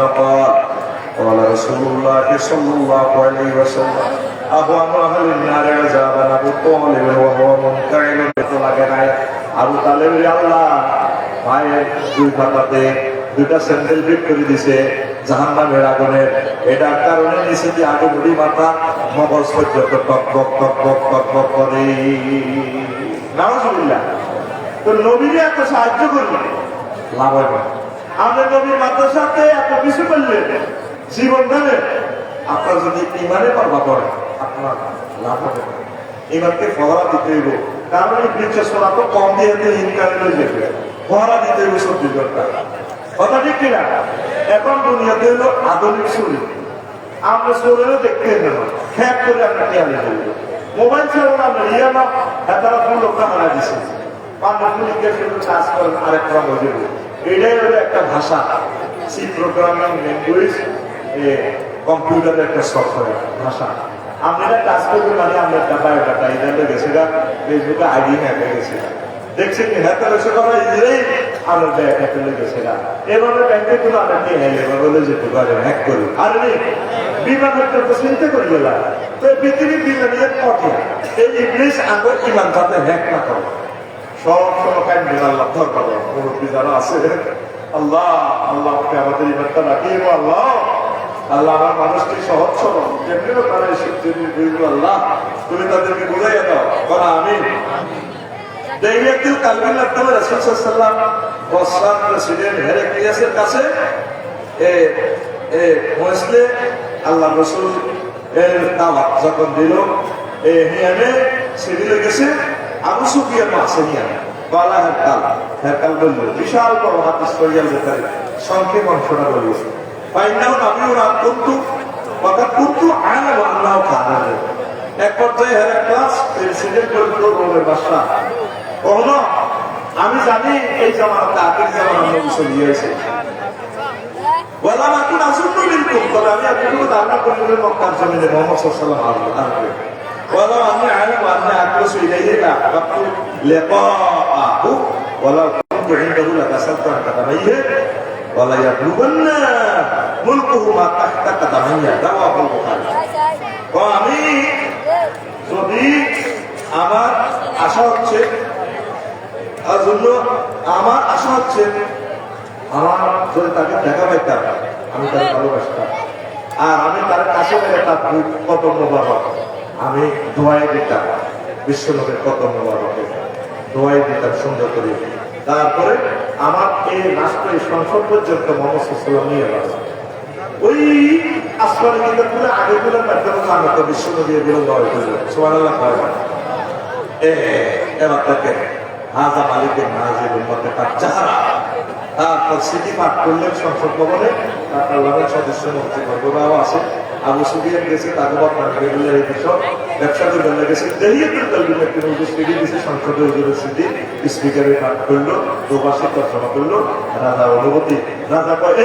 قال رسول الله صلى الله عليه وسلم أهون أهل النار عذابا أبو طالب وهو منتعل بطلقنا আবু তালেব আল্লাহ পায়ের দুই পাতাতে দুইটা স্যান্ডেল ফিট করে দিছে জাহান্নামের আগুনের এটার কারণে নিচে যে আগে বুড়ি মাথা মগজ পর্যন্ত টক টক টক টক টক টক করে নাউজুবিল্লাহ তো নবীকে এত সাহায্য করবে লাভ হয় না আমাদের নবীর মাদ্রাসাতে এত কিছু করলেন জীবন দানে আপনার যদি ইমানে পারবা পড়ে আপনার লাভ হবে ইমানকে ফহরা দিতে হইব কারণ এই বৃক্ষের সোনা তো কম দিয়ে ইনকাম হয়ে যাবে ফহরা দিতে হইব 40 ঘন্টা কথা ঠিক কিনা এখন দুনিয়াতে হলো আধুনিক শরীর আমরা শরীরও দেখতে না হ্যাক করে আমরা খেয়াল করব মোবাইল ছাড়া আমরা ইয়া না তারা ফুল লোক হারা দিছে পান্ডুলিকে শুধু চাষ করেন আরেকটা মজুর এটাই হলো একটা ভাষা সি প্রোগ্রামিং ল্যাঙ্গুয়েজ কম্পিউটারের একটা সফটওয়্যার ভাষা আমরা কাজ করবো মানে আমরা বায়োডাটা ইন্টারনেটে গেছে ফেসবুকে আইডি হ্যাক হয়ে গেছে দেখছি কি হ্যাঁ তাহলে কথা ইজিলেই আমরা ব্যাংকে চলে গেছে না এভাবে ব্যাংকে কোনো আমরা নিয়ে এবার বলে যেতে পারে হ্যাক করি আর বিমান তো চিন্তা করে গেলাম তো পৃথিবীর বিমানের পথে এই ইংলিশ আগে ইমান যাতে হ্যাক না করে সব সময় কাহিনী আল্লাহ ধরবা মুরব্বী যারা আছে আল্লাহ আল্লাহকে আমাদের ইমানটা রাখিয়ে আল্লাহ আল্লাহ আমার মানুষকে সহজ সরল যেমনিও তারা এসে আল্লাহ তুমি তাদেরকে বুঝাইয়া দাও বলা আমি আল্লাহ রসুল যখন দিল সেদিলে গেছে আবু সুফিয়ান আছে নিয়ে বালা হেরকাল হেরকাল বলল বিশাল বড় হাদিস সহিয়াল বুখারী সংক্ষেপ অংশটা বলি ফাইনাও নাবিউনা কুনতু ওয়াকাদ কুনতু আ'লামু আন্নাহু কানা এক পর্যায়ে হেরাক্লাস প্রেসিডেন্ট বলল রোমের বাদশা ওহনো আমি জানি এই জামানাতে আখির জামানা নবী চলে এসেছে ওয়ালা মাকুন আসুনু মিনকুম তবে আমি আপনাকে ধারণা করি মক্কার জমিনে মুহাম্মদ সাল্লাল্লাহু আলাইহি ওয়াসাল্লাম ولو أني أعلم أني أخلص إليه لأحببت لقاءه ولو كنت عنده لكسرت عن قدميه ولا يبلغن ملكه ما تحت قدميه رواه البخاري আমি যদি আমার আশা হচ্ছে আমার আশা হচ্ছে আমার যদি তাকে দেখা পাইতাম আমি তাকে ভালোবাসতাম আর আমি তার কাছে মেরে তার কত মোবারক আমি দোয়াই দিতাম, বিশ্বনবীর কত মোবারকে দোয়াই দিতাম সুন্দর করে। তারপরে আমার এই রাষ্ট্র সংসদ পর্যন্ত মোহাম্মদ সাল্লাল্লাহু নিয়ে গেছে। ওই আসমানি কিতাবগুলো আগেগুলোর মাধ্যমে আমরা তো বিশ্বনবী এগুলো দোয়া করবো, সুবহানাল্লাহ কয় এবার তাকে হাজা মালিকের নাজিল উম্মতে কাজ যাহারা। তারপর স্মৃতি পাঠ করলেন সংসদ ভবনে, তারপর আল্লাহর সদস্য মন্ত্রীবর্গরাও আছে। আবু সুফিয়ান গেছে, তাকে বদনাম করে দিলে এই বিষয় ব্যবসা করে গেছে। দেহিয়াতুল তালবিন একটি নোটিশ লিখে দিয়েছে, সংসদে হুজুরের স্মৃতি স্পিকারে পাঠ করলো, প্রবাসী তর্জমা করলো। রাজা অনুভূতি, রাজা কয়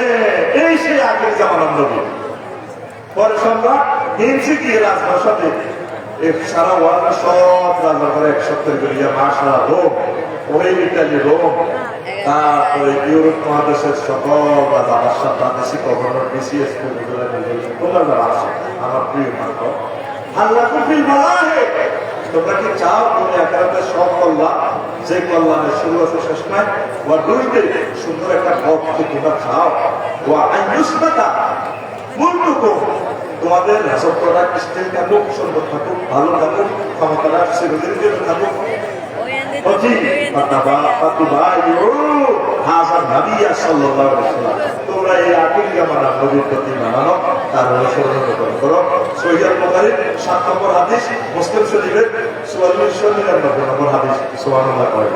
এই সেই আগের জামানার নবী। পরে সম্রাট হিংসে কি রাজভাষাতে সারা ওয়ার্ল্ড সব রাজা করে এক সপ্তাহে করিয়া মাসা রোম, ওই ইটালি রোম, তারপরে ইউরোপ মহাদেশের সকল রাজা বাদশাহ প্রাদেশিক গভর্নর বিসিএস তোমরা যারা আছে আমার প্রিয় মাত্র আল্লাহ কুফিল বলা হে, তোমরা কি চাও তুমি একান্তে সব কল্যাণ, যে কল্যাণের শুরু আছে শেষ নাই, ওয়া দুইতে সুন্দর একটা পথ তোমরা চাও, ওয়া আইয়ুসবাতা মুলকুকু, তোমাদের হেসব প্রোডাক্ট স্টিল থাকুক, সুন্দর থাকুক, ভালো থাকুক, ক্ষমতাটা সেগুলির জন্য থাকুক। তোমরা এই আকিল জামানার নবীর প্রতি মানানো, তার অনুসরণ করো। সহিহ বুখারীর 7 নম্বর হাদিস, মুসলিম শরীফের 4499 নম্বর হাদিস। সুবহানাল্লাহ কয়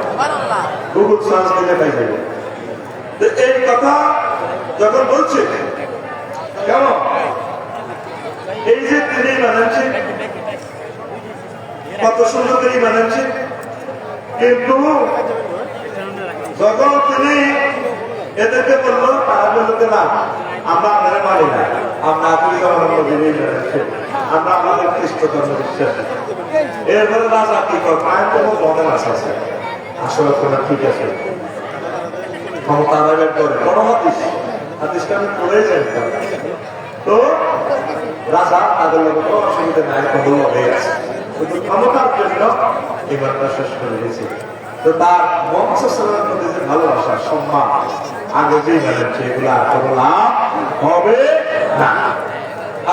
গুগল সার্চ দিলে পাই যাবে। এই কথা যখন বলছে কেমন, এই যে তিনি মানাচ্ছে কত সুন্দর তিনি মানাচ্ছে, কিন্তু যখন তিনি এদেরকে বললো তারা বললো যে না আমরা আপনারা মানি না, আমরা আপনি আমরা আমাদের খ্রিস্ট ধর্ম বিশ্বাস। এরপরে রাজা কি কর পায়ের কোনো মনের আশা আছে, আসলে তোমার ঠিক আছে ক্ষমতা আদায় করে বড় হাদিস, হাদিসটা আমি পড়ে যাই। তো রাজা তাদের লোক কোনো অসুবিধা নাই, কবল হয়ে গেছে, শুধু ক্ষমতার জন্য ইমানটা শেষ করে দিয়েছে। তো তার বংশের প্রতি যে ভালোবাসা সম্মান আগে যে জানাচ্ছে এগুলো আর কোনো লাভ হবে না।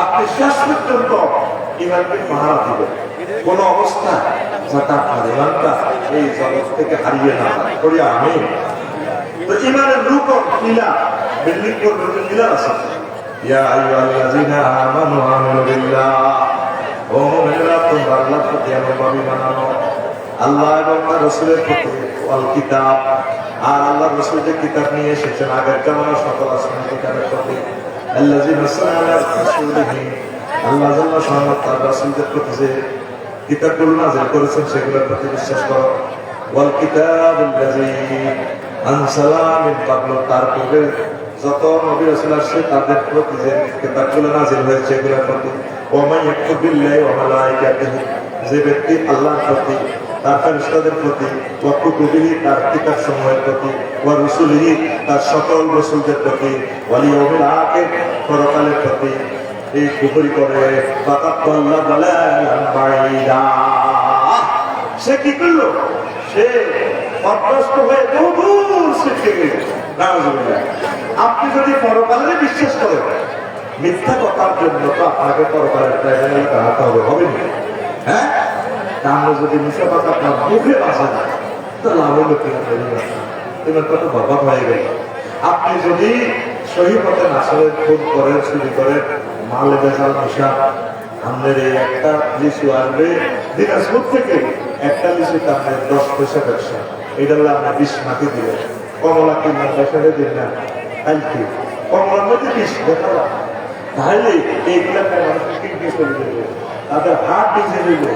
আপনি শেষ পর্যন্ত ইমানকে পাহারা দিবেন, কোন অবস্থা যাতে আপনার ইমানটা এই জগৎ থেকে হারিয়ে না করি। আমি তো ইমানের রূপ মিলা বিল্ডিং করবে মিলার আছে। ইয়া আইয়ুহাল্লাযীনা আমানু আমিনু বিল্লাহ, ও মুমিনরা তোমরা আল্লাহর প্রতি অনুভবী বানানো, আল্লাহ এবং তার রাসূলের প্রতি ওয়াল কিতাব, আর আল্লাহ রাসূল যে কিতাব নিয়ে এসেছেন আগের জামানার সকল আসমানি কিতাবের প্রতি, আল্লাযীনা সাল্লাল্লাহু আলাইহি রাসূলিহি, আল্লাহ জাল্লা শাআনহু তার রাসূলদের প্রতি যে কিতাবগুলো নাযিল করেছেন সেগুলোর প্রতি বিশ্বাস করো। ওয়াল কিতাবুল্লাযী আনসালা মিন ক্বাবলু, তার পূর্বে যত নবী রাসূল আসছে তাদের প্রতি যে কিতাবগুলো নাযিল হয়েছে এগুলোর প্রতি। ওয়া মান ইয়াকফুর বিল্লাহি ওয়া মালাইকাতিহি, যে ব্যক্তি আল্লাহর প্রতি, তার ফেরেশতাদের প্রতি, ওয়া কুতুবিহি তার কিতাব সমূহের প্রতি, ওয়া রুসুলিহি তার সকল রাসূলদের প্রতি, ওয়াল ইয়াউমিল আখির পরকালের প্রতি এই কুফরি করে ফাকাল্লা দালালান বাইদা, সে কি করলো? সে অভ্যস্ত হয়ে বহুদূর শিখে গেল। নাউযুবিল্লাহ। আপনি যদি পরকালে বিশ্বাস করেন, মিথ্যা কথার জন্য তো আপনাকে পরকালের ট্রাইব্যুনালে দাঁড়াতে হবে, হবে না? হ্যাঁ, তাহলে যদি মিথ্যা কথা আপনার মুখে আসে না তো লাভ হলো কি? এবার কত বরবাদ হয়ে গেল। আপনি যদি সহি পথে নাসলের খুন করেন, চুরি করেন, মালে বেচাল মিশা, আমাদের এই একটা লিচু আসবে দিনাজপুর থেকে, একটা লিচুতে আপনার 10 পয়সা ব্যবসা, এটা হলে আপনার 20 মাটি দিবেন। কমলা কিনবেন ব্যবসাটা দিন না, কি কমলার মধ্যে 20 দেখা, তাহলে এইগুলা মানুষের কিডনি চলে যাবে, তাদের হার্ট ডিজিজ হইবে,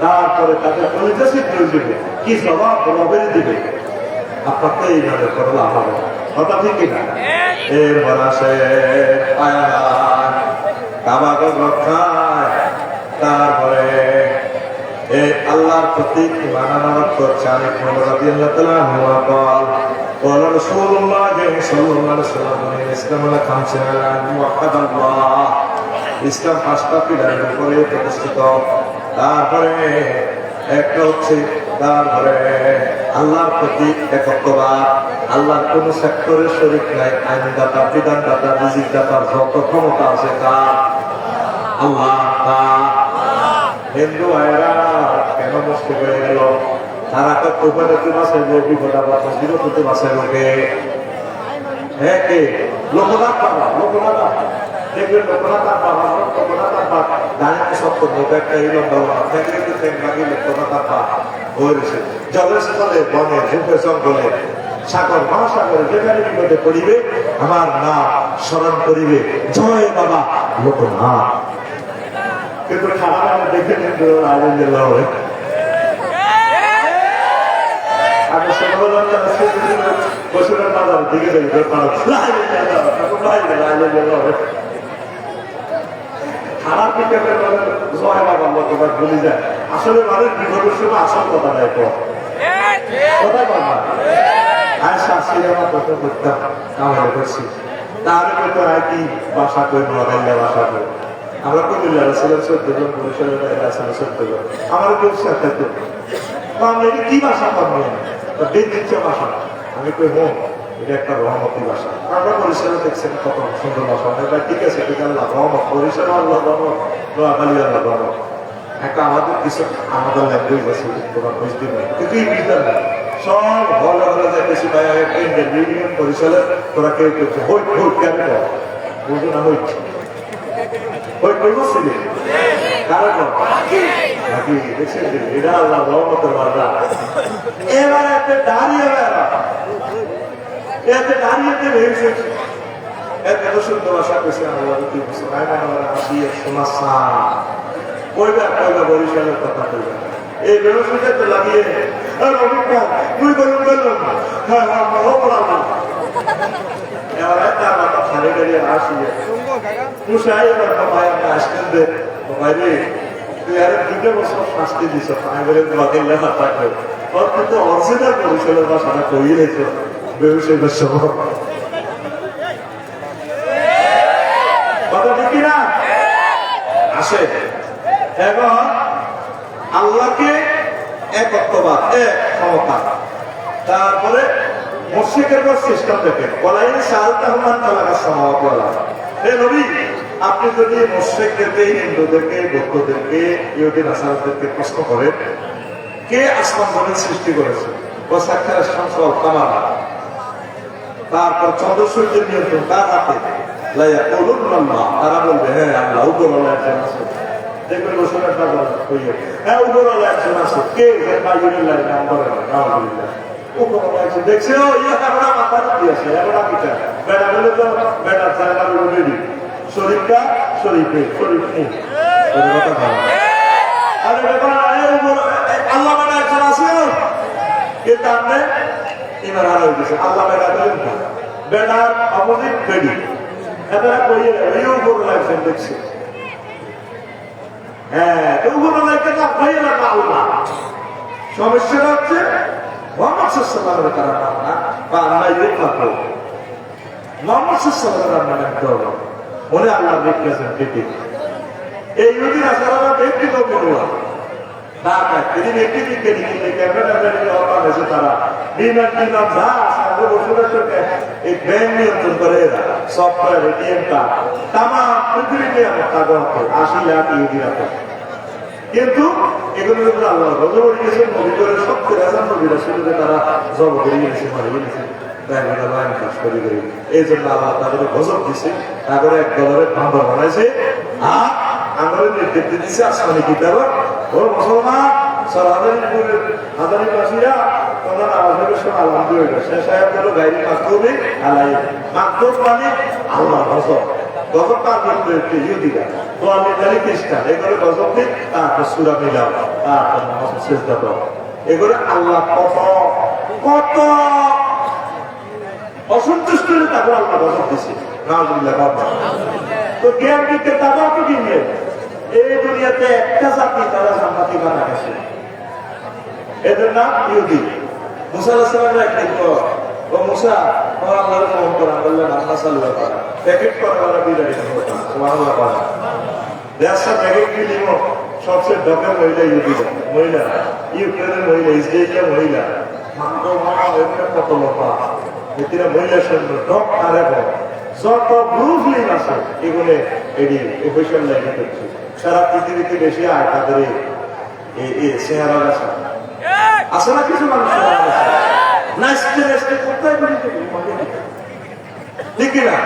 তারপরে তাদের কলিজা ছিদ্র হয়ে যাবে, কি জবাব জবাবের দিবে? আপনার তো এইভাবে করে লাভ হবে, কথা ঠিক কিনা? এরপর আসে কাবাগর রক্ষায়, তারপরে এই আল্লাহর প্রতি মানানোর করছে। আমি রাদিয়াল্লাহু তাআলা আনহু বল قال رسول الله صلى الله عليه وسلم الاسلام على 5 موحد الله, ইসলাম 5টা পিলারের উপরে প্রতিষ্ঠিত। তারপরে একটা হচ্ছে তারপরে আল্লাহর প্রতি একত্ববাদ, আল্লাহর কোন সেক্টরে শরীক নাই, আইনদাতা, বিধানদাতা, রিজিকদাতার যত ক্ষমতা আছে তার আল্লাহ। হিন্দু ভাইরা কেন মুশকিল হয়ে গেল? তারা তো কোপারেটি মাসে বিপদা বাসা বিরতি মাসে লোকে হ্যাঁ কে লোকনাথ বাবা, লোকনাথ দেখবেন লোকনাথ বাবা, লোকনাথ বাবা দাঁড়িয়ে সত্য লোক একটা এই লম্বা দেখলে কিন্তু তেমনি লোকনাথ বাবা হয়েছে জলের স্থলে বনে ঝুঁকে জঙ্গলে সাগর মহাসাগরে যেখানে বিপদে পড়িবে আমার নাম স্মরণ করিবে, জয় বাবা লোকনাথ। কিন্তু খারাপ দেখে কিন্তু আনন্দ হবে। আমি বছরের বাজার দিকে খারাপ জয় বাবা লোকনাথ বলি যায়। আসলে মানুষ বিপদের সময় আসল কথা নাই কোথায় বাবা আর শাস্তি আমার কথা করতাম কামাই করছি তার কি বাসা করে নোয়াখালী বাসা করে আমরা কুমিল্লা ছিলাম 14 জন, বরিশালের ছিল 14 জন। আমার কেউ সাথে আমরা কি ভাষা পাবো দিচ্ছে ভাষা আমি কই হোক এটা একটা রহমতি ভাষা। আমরা বরিশালে দেখছেন কত সুন্দর ভাষা, ঠিক আছে ঠিক আল্লাহ রহমত, বরিশাল আল্লাহ রহমত, নোয়াখালী আল্লাহ রহমত। একটা আমাদের কিছু আমাদের ল্যাঙ্গুয়েজ আছে তোমার বুঝতে পারি কিন্তু এই বিদ্যার না সব ভালো ভালো যাইতেছি ভাই ইউনিয়ন পরিষদের তোরা কেউ করছে হই হই কেন বুঝো না হইছে হই করবছিলি কারণ নাকি দেখছেন এটা আল্লাহ রহমতের বাজা। এবার এতে দাঁড়িয়ে এতে দাঁড়িয়েতে ভেবেছে এত সুন্দর ভাষা পেয়েছে আল্লাহ আসি শোনা কইবার কইবা বরিশালের কথা কইবা এই ব্যবসাটা তো লাগিয়ে তুই বলুন বললাম হ্যাঁ হ্যাঁ বললাম এবার একটা আমার খালি গাড়িয়ে আসিয়ে তুষাই এবার ভাই আমরা আসতেন দে ভাই রে তুই আর 2 বছর শাস্তি দিছ আমি বলে তোমাকে লেখা থাকবে ওর কিন্তু অরিজিনাল বরিশালের ভাষাটা কইয়ে রেখেছ ব্যবসায়ীদের সহ কথা ঠিক না আসে। এবং আল্লাহকে একত্ববাদ, এক ক্ষমতা। তারপরে মুশরিকের সিস্টেম দেখে বলাই সাল তাহমান তালাকা সমাওয়াত ওয়ালা হে নবী আপনি যদি মুশরিকদেরকে, হিন্দুদেরকে, বৌদ্ধদেরকে, ইহুদি নাসারাদেরকে প্রশ্ন করেন কে আসমান জমিন সৃষ্টি করেছে ও সাক্ষাৎ শামস ওয়াল কামার, তারপর চন্দ্র সূর্যের নিয়ন্ত্রণ তার হাতে, লাইয়া কলুন আল্লাহ, তারা বলবে হ্যাঁ আল্লাহ উপরওয়ালা একজন আছে। দেখবেন রসুলের টাকা হইয়ে হ্যাঁ উপরওয়ালা একজন আছে, কে বাইরে নাম করে না উপরওয়ালা একজন দেখছে ও ইয়া আমরা মাথা দিয়েছে আমরা পিতা বেটা বলে তো বেটার জায়গা রেডি শরীফটা শরীফে শরীফ নেই কথা ভালো আরে ব্যাপার আল্লাহ বেটা একজন আছে কিন্তু আপনি এবার আর হয়ে গেছে আল্লাহ বেটা বলেন না বেটার অপোজিট বেডি এবারে কইয়ে এই উপরওয়ালা একজন দেখছে হ্যাঁ ওগুলো লাগে না ভাইয়ের আল্লাহ। সমস্যাটা হচ্ছে মোহাম্মদ সাল্লাল্লাহু তাআলা না বা আমরা এই কথা মোহাম্মদ সাল্লাল্লাহু মানে তো বলে আল্লাহ দেখতেছেন ঠিক এই যদি রাসূলুল্লাহ ব্যক্তি তো বলুয়া তারা যদি ব্যক্তি দিকে দিকে ক্যামেরা ধরে অপার আছে তারা বিমান বিমান যা আছে রসুলের সাথে এই ব্যাংক নিয়ন্ত্রণ করে এরা সফটওয়্যার এটিএম কার্ড তামাম পৃথিবীতে কাগজ 80 লাখ ইউরো আছে কিন্তু এগুলো যদি আল্লাহ গজব করে গেছেন নবীদের সবচেয়ে রাজান নবীরা শুরুতে তারা জব করে গেছে মারা গেছে এই জন্য আল্লাহ তাদের গজব দিছে তারপরে এক ডলারের ভাঙা বানাইছে আর আমাদের নির্দেশ দিচ্ছে আসমানি কিতাব ও মুসলমান হাজারিবাসীরা তোমার আওয়াজের সময় আলহামদুলিল্লাহ শেষ আয়াত হলো গাইরি মাকতুবে আলাই মাকতুব মানে আল্লাহ গজব গজব তার করতে ইহুদিরা তোয়ালে জালি খ্রিস্টান এগুলো গজব দিন তারপর সূরা মিলাও তারপর নামাজ সিজদা দাও এগুলো আল্লাহ কত কত অসন্তুষ্ট হলে তারপর আল্লাহ গজব দিছে নাউজুবিল্লাহ বাবা তো জ্ঞান দিতে তারাও তো কিনবে এই দুনিয়াতে একটা জাতি তারা জান্নাতি বানা গেছে এদের নাম ইহুদি। মুসা আলাইহিস সালামের একদিন ও মুসা তোমার আল্লাহর ফোন করা বললেন আল্লাহ সাল্লাল্লাহু আলাইহি ওয়াসাল্লাম প্যাকেট করা বিদায় সুবহানাল্লাহ দেশা প্যাকেট কি দিব সবচেয়ে ডকের মহিলা ইউপির মহিলা, ইউক্রেনের মহিলা, ইসরায়েলের মহিলা, কত লোপা এরা মহিলা সৈন্য ডক তারে যত ব্রুফলিন আছে এগুলো এডি অফিসিয়াল লাইনে করছে। সারা পৃথিবীতে বেশি আয় তাদের এই চেহারা আছে আছে না কিছু মানুষ নাচতে নাচতে কোথায় ঠিক না?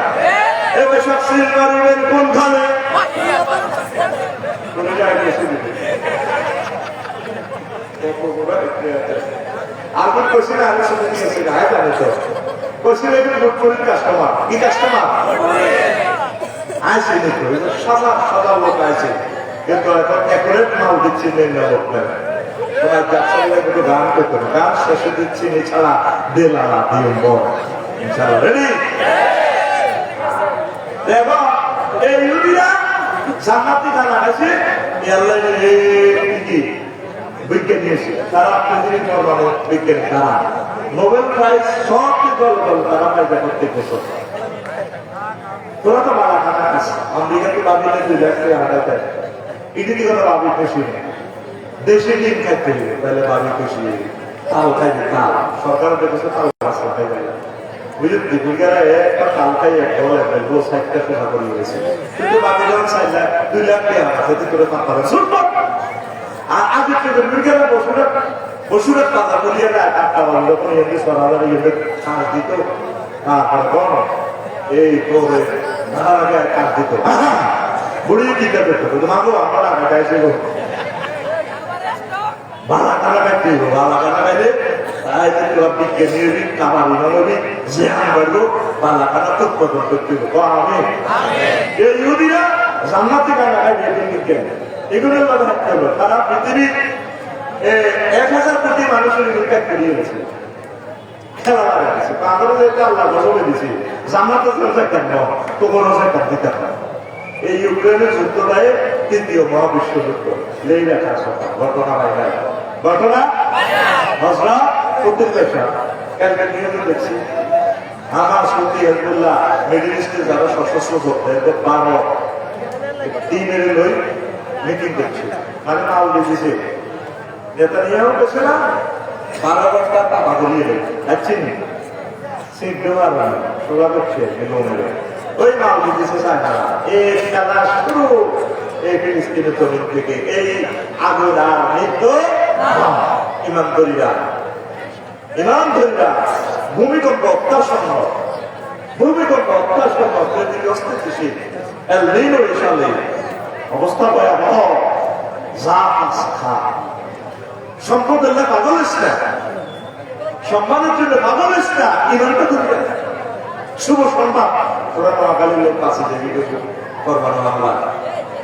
এবার সব সিল মারবেন কোনখানে আমি কইছি না, আমি শুনে নিয়েছি গায়ে জানি তো কইছি ভোটপুরির কাস্টমার। কি কাস্টমার আইসি নিত সাদা সাদা লোক আছে, কিন্তু এখন অ্যাকুরেট মাল দিচ্ছি না লোক না। তোমার ব্যবসা একটু গান করতে হবে, গান শেষে দিচ্ছি এছাড়া দেলা দিয়ে ইনশাআল্লাহ রেডি। এবং এই ইহুদিরা জান্নাতি খানা আছে আল্লাহ কি বিজ্ঞানী এসে তারা পৃথিবীর পরমাণু বিজ্ঞানী, তারা নোবেল প্রাইজ সব দল তারা পাইবে প্রত্যেক বছর। তোরা তো মারা খানা আছে আমেরিকাতে বাবিলে 2 লাখ টাকা হাঁটাতে ইডি দিকে তো বাবি খুশি নেই, দেশে ডিম খাইতে হবে তাহলে বাবি খুশি, তাল খাইবে তাল সরকার দেখেছে তাল রাস্তা খাই যায় বুঝলি দীপিকারা একটা তাল খাই একটা বলে 60টা টাকা করে গেছে, কিন্তু বাবি যখন 4 লাখ 2 লাখ টাকা হাতে করে পাঠাবে শুনবো। আর আগে থেকে মির্গারা বসুরের কথা বলিয়ে একটা বন্ধ করে এমনি 6,000 ইউনিট কাজ দিত, তারপর গণ এই করে তার আগে কাজ দিত বুড়ি টিকা পেত মাগো আমরা আগে গাইছে গো বালা কানা গাইতে বালা কানা গাইলে তাই তো বিজ্ঞানী কামারি নবী জিহান বাড়বো বালা কানা তো উৎপাদন করতে হবে। আমি এই ইহুদিরা জান্নাতি কানা গাইবে বিজ্ঞান এগুলোর কথা থাকতে হবে। তারা পৃথিবীর 1000 কোটি মানুষের ইনকাম করিয়ে গেছে, খেলা লাগা গেছে তাদের যেটা আল্লাহ গজবে দিছে জান্নাতে চলছে কেন তো কোনো জায়গা দিতে না। এই ইউক্রেনের যুদ্ধটাই 3য় মহাবিশ্বযুদ্ধ লেই রাখা ঘটনা বাইরে ঘটনা হজরা প্রতিপেক্ষা কালকে নিয়মিত দেখছি আমার সৌদি আবদুল্লাহ মিডল ইস্টে যারা সশস্ত্র যোদ্ধা এদের 12 টিমের লই মিটিং করছে, মানে মাল দিয়েছে নেতা নিয়েও গেছে না 12 ঘন্টা টাকা গলিয়ে যাচ্ছি সিট দেওয়ার সোজা করছে ওই মাল দিতেছে চায়না। এই খেলা শুরু এই ফিলিস্তিনের জমিন থেকে এই আগুন আর মৃত্যু ইমানদারিরা ভূমিকম্প অত্যাসন্ন পৃথিবী অস্থিতিশীল অবস্থা ভয়াবহ যা খা সম্পদের না পাগল না, সম্মানের জন্য পাগল না, ইমানটা ধরবে শুভ সংবাদ। ওরা নোয়াখালীর লোক আছে যে ভিডিও করবানো বাংলা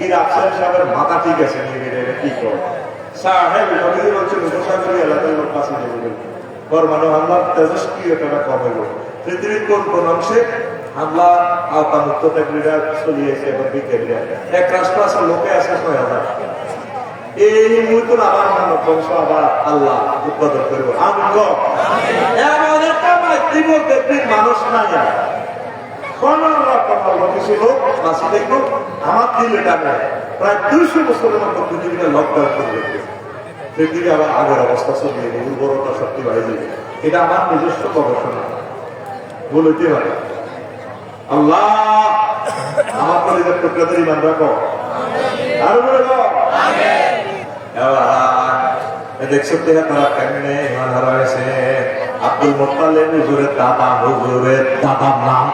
এর আফসার সাহেবের মাথা ঠিক আছে কি কর সাহেব বলছে মুসাফির এলাকার লোক আছে যে ভিডিও করবানো হামলার তেজস্ক্রিয়তাটা কম হইল। পৃথিবীর কোন কোন অংশে হামলা আওতা মুক্ত চাকরিরা চলিয়েছে এবং বিজ্ঞানীরা 1 রাষ্ট্র আছে লোকে আছে 6,000। এই মুহূর্তে আবার মানব বংশ আবার আল্লাহ উৎপাদন করবো এমন একটা মাতৃত্ব ব্যক্তির মানুষ না যায় আমার দিলে টানে প্রায় 200 বছরের মতো পৃথিবীতে লকডাউন করে পৃথিবী আবার আগের অবস্থা চলিয়ে উর্বরতা শক্তি বাড়িয়ে এটা আমার নিজস্ব গবেষণা বলতে পারে। আল্লাহ আমার পরিবার টুকরাদের ইমান রাখো আরো বলে দেখছো তারা কেমনে ইমান হারা হয়েছে। আব্দুল মোত্তালেব হুজুরের দাদার নাম